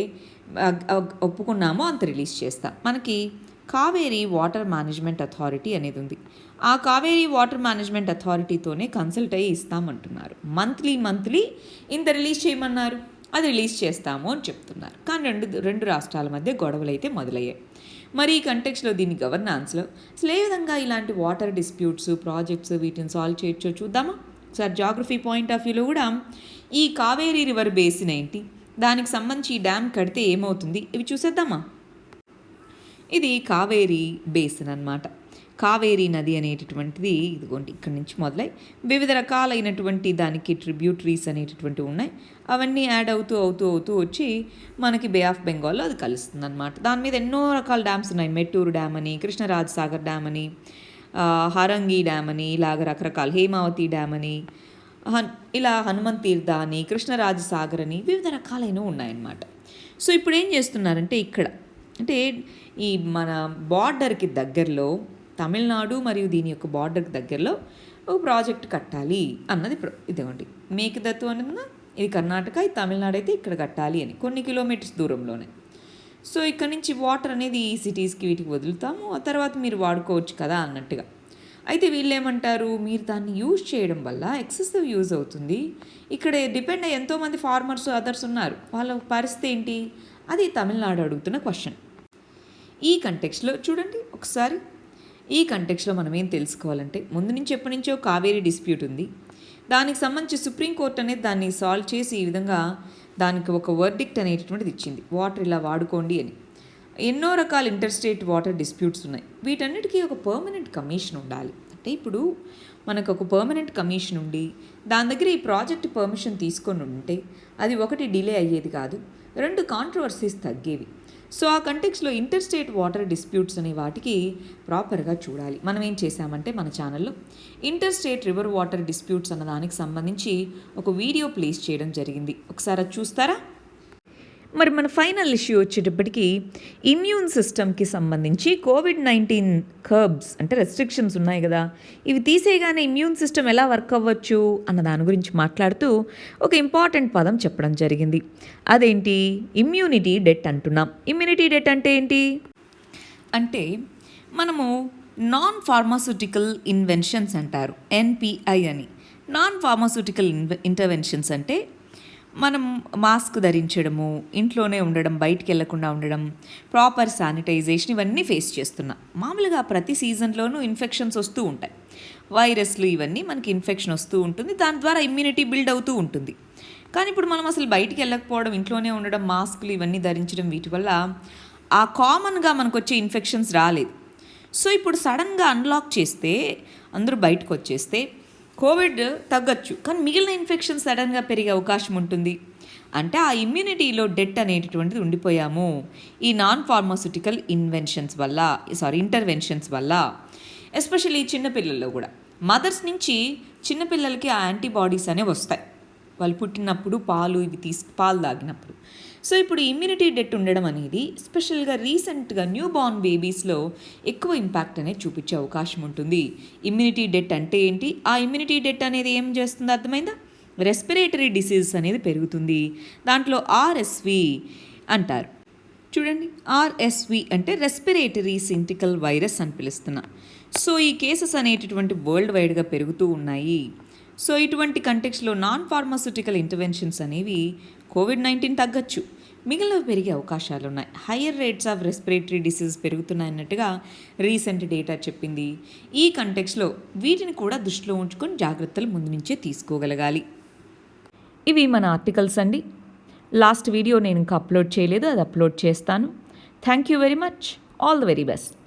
ఒప్పుకున్నామో అంత రిలీజ్ చేస్తాం. మనకి కావేరీ వాటర్ మేనేజ్మెంట్ అథారిటీ అనేది ఉంది. ఆ కావేరీ వాటర్ మేనేజ్మెంట్ అథారిటీతోనే కన్సల్ట్ అయ్యి ఇస్తామంటున్నారు. మంత్లీ ఇంత రిలీజ్ చేయమన్నారు, అది రిలీజ్ చేస్తాము అని చెప్తున్నారు. కానీ రెండు రాష్ట్రాల మధ్య గొడవలు అయితే మొదలయ్యాయి. మరి ఈ కంటెక్స్లో దీని గవర్నాన్స్లో అసలు ఏ విధంగా ఇలాంటి వాటర్ డిస్ప్యూట్స్ ప్రాజెక్ట్స్ వీటిని సాల్వ్ చేయొచ్చో చూద్దామా. సార్ జాగ్రఫీ పాయింట్ ఆఫ్ వ్యూలో కూడా ఈ కావేరీ రివర్ బేసిన్ ఏంటి, దానికి సంబంధించి ఈ డ్యామ్ కడితే ఏమవుతుంది, ఇవి చూసేద్దామా. ఇది కావేరీ బేసిన్ అన్నమాట. కావేరీ నది అనేటటువంటిది ఇదిగోండి ఇక్కడి నుంచి మొదలై వివిధ రకాలైనటువంటి దానికి ట్రిబ్యూటరీస్ అనేటటువంటివి ఉన్నాయి. అవన్నీ యాడ్ అవుతూ వచ్చి మనకి బే ఆఫ్ బెంగాల్లో అది కలుస్తుంది అనమాట. దాని మీద ఎన్నో రకాల డ్యామ్స్ ఉన్నాయి. మెట్టూరు డ్యామ్ అని, కృష్ణరాజ్ సాగర్ డ్యామ్ అని, హరంగి డ్యామ్ అని, ఇలాగ రకరకాల హేమావతి డ్యామ్ అని, ఇలా హనుమంత్ తీర్థ అని, కృష్ణరాజ్ సాగర్ అని వివిధ రకాలైనవి ఉన్నాయన్నమాట. సో ఇప్పుడు ఏం చేస్తున్నారంటే ఇక్కడ అంటే ఈ మన బార్డర్కి దగ్గరలో తమిళనాడు మరియు దీని యొక్క బార్డర్కి దగ్గరలో ఒక ప్రాజెక్ట్ కట్టాలి అన్నది ఇదిగోండి మేకదత్తు అన్నది ఇది కర్ణాటక, ఇది తమిళనాడు అయితే ఇక్కడ కట్టాలి అని కొన్ని కిలోమీటర్స్ దూరంలోనే. సో ఇక్కడ నుంచి వాటర్ అనేది ఈ సిటీస్కి వీటికి వదులుతాము, ఆ తర్వాత మీరు వాడుకోవచ్చు కదా అన్నట్టుగా. అయితే వీళ్ళు ఏమంటారు, మీరు దాన్ని యూజ్ చేయడం వల్ల ఎక్సెసివ్ యూజ్ అవుతుంది, ఇక్కడ డిపెండ్ అయ్యి ఎంతోమంది ఫార్మర్స్ అదర్స్ ఉన్నారు, వాళ్ళ పరిస్థితి ఏంటి, అది తమిళనాడు అడుగుతున్న క్వశ్చన్. ఈ కంటెక్స్ట్లో చూడండి ఒకసారి, ఈ కంటెక్స్లో మనం ఏం తెలుసుకోవాలంటే ముందు నుంచి ఎప్పటి నుంచో కావేరీ డిస్ప్యూట్ ఉంది, దానికి సంబంధించి సుప్రీంకోర్టు అనేది దాన్ని సాల్వ్ చేసి ఈ విధంగా దానికి ఒక వర్డిక్ట్ అనేటటువంటిది ఇచ్చింది, వాటర్ ఇలా వాడుకోండి అని. ఎన్నో రకాల ఇంటర్స్టేట్ వాటర్ డిస్ప్యూట్స్ ఉన్నాయి, వీటన్నిటికీ ఒక పర్మనెంట్ కమిషన్ ఉండాలి. అంటే ఇప్పుడు మనకు ఒక పర్మనెంట్ కమిషన్ ఉండి దాని దగ్గర ఈ ప్రాజెక్ట్ పర్మిషన్ తీసుకొని ఉంటే అది ఒకటి డిలే అయ్యేది కాదు, రెండు కాంట్రవర్సీస్ తగ్గేవి. సో ఆ కంటెక్స్లో ఇంటర్స్టేట్ వాటర్ డిస్ప్యూట్స్ అనే వాటికి ప్రాపర్గా చూడాలి. మనం ఏం చేశామంటే మన ఛానల్లో ఇంటర్స్టేట్ రివర్ వాటర్ డిస్ప్యూట్స్ అన్న దానికి సంబంధించి ఒక వీడియో ప్లేస్ చేయడం జరిగింది, ఒకసారి అది చూస్తారా. మరి మన ఫైనల్ ఇష్యూ వచ్చేటప్పటికి ఇమ్యూన్ సిస్టమ్కి సంబంధించి COVID-19 కర్బ్స్ అంటే రెస్ట్రిక్షన్స్ ఉన్నాయి కదా, ఇవి తీసేయగానే ఇమ్యూన్ సిస్టమ్ ఎలా వర్క్ అవ్వచ్చు అన్న దాని గురించి మాట్లాడుతూ ఒక ఇంపార్టెంట్ పదం చెప్పడం జరిగింది. అదేంటి, ఇమ్యూనిటీ డెట్ అంటున్నాం. ఇమ్యూనిటీ డెట్ అంటే ఏంటి అంటే మనము నాన్ ఫార్మాస్యూటికల్ ఇన్వెన్షన్స్ అంటారు, NPI అని. నాన్ ఫార్మాస్యూటికల్ ఇంటర్వెన్షన్స్ అంటే మనం మాస్క్ ధరించడము, ఇంట్లోనే ఉండడం, బయటికి వెళ్లకుండా ఉండడం, ప్రాపర్ శానిటైజేషన్ ఇవన్నీ ఫేస్ చేస్తున్నాం. మామూలుగా ప్రతి సీజన్లోనూ ఇన్ఫెక్షన్స్ వస్తూ ఉంటాయి, వైరస్లు ఇవన్నీ మనకి ఇన్ఫెక్షన్ వస్తూ ఉంటుంది, దాని ద్వారా ఇమ్యూనిటీ బిల్డ్ అవుతూ ఉంటుంది. కానీ ఇప్పుడు మనం అసలు బయటికి వెళ్ళకపోవడం, ఇంట్లోనే ఉండడం, మాస్కులు ఇవన్నీ ధరించడం, వీటి వల్ల ఆ కామన్గా మనకు వచ్చే ఇన్ఫెక్షన్స్ రాలేదు. సో ఇప్పుడు సడన్గా అన్లాక్ చేస్తే అందరూ బయటకు వచ్చేస్తే కోవిడ్ తగ్గచ్చు, కానీ మిగిలిన ఇన్ఫెక్షన్ సడన్గా పెరిగే అవకాశం ఉంటుంది. అంటే ఆ ఇమ్యూనిటీలో డెట్ అనేటటువంటిది ఉండిపోయాము ఈ నాన్ ఫార్మాస్యూటికల్ ఇంటర్వెన్షన్స్ వల్ల. ఎస్పెషల్లీ చిన్నపిల్లల్లో కూడా మదర్స్ నుంచి చిన్నపిల్లలకి ఆ యాంటీబాడీస్ అనేవి వస్తాయి వాళ్ళు పుట్టినప్పుడు పాలు తాగినప్పుడు. సో ఇప్పుడు ఇమ్యూనిటీ డెట్ ఉండడం అనేది స్పెషల్గా రీసెంట్గా న్యూ బార్న్ బేబీస్లో ఎక్కువ ఇంపాక్ట్ అనేది చూపించే అవకాశం ఉంటుంది. ఇమ్యూనిటీ డెట్ అంటే ఏంటి? ఆ ఇమ్యూనిటీ డెట్ అనేది ఏం చేస్తుందో అర్థమైందా? రెస్పిరేటరీ డిసీజ్ అనేది పెరుగుతుంది. దాంట్లో ఆర్ఎస్వి అంటారు చూడండి. ఆర్ఎస్వి అంటే రెస్పిరేటరీ సింటికల్ వైరస్ అని పిలుస్తున్నా. సో ఈ కేసెస్ అనేటటువంటి వరల్డ్ వైడ్గా పెరుగుతూ ఉన్నాయి. సో ఇటువంటి కంటెక్స్లో నాన్ ఫార్మాస్యూటికల్ ఇంటర్వెన్షన్స్ అనేవి కోవిడ్-19 తగ్గచ్చు, మిగిలినవి పెరిగే అవకాశాలు ఉన్నాయి. Higher rates of respiratory disease పెరుగుతున్నాయన్నట్టుగా రీసెంట్ డేటా చెప్పింది. ఈ కంటెక్స్లో వీటిని కూడా దృష్టిలో ఉంచుకొని జాగ్రత్తలు ముందు నుంచే తీసుకోగలగాలి. ఇవి మన ఆర్టికల్స్ అండి. లాస్ట్ వీడియో నేను ఇంకా అప్లోడ్ చేయలేదు, అది అప్లోడ్ చేస్తాను. Thank you very much. All the very best.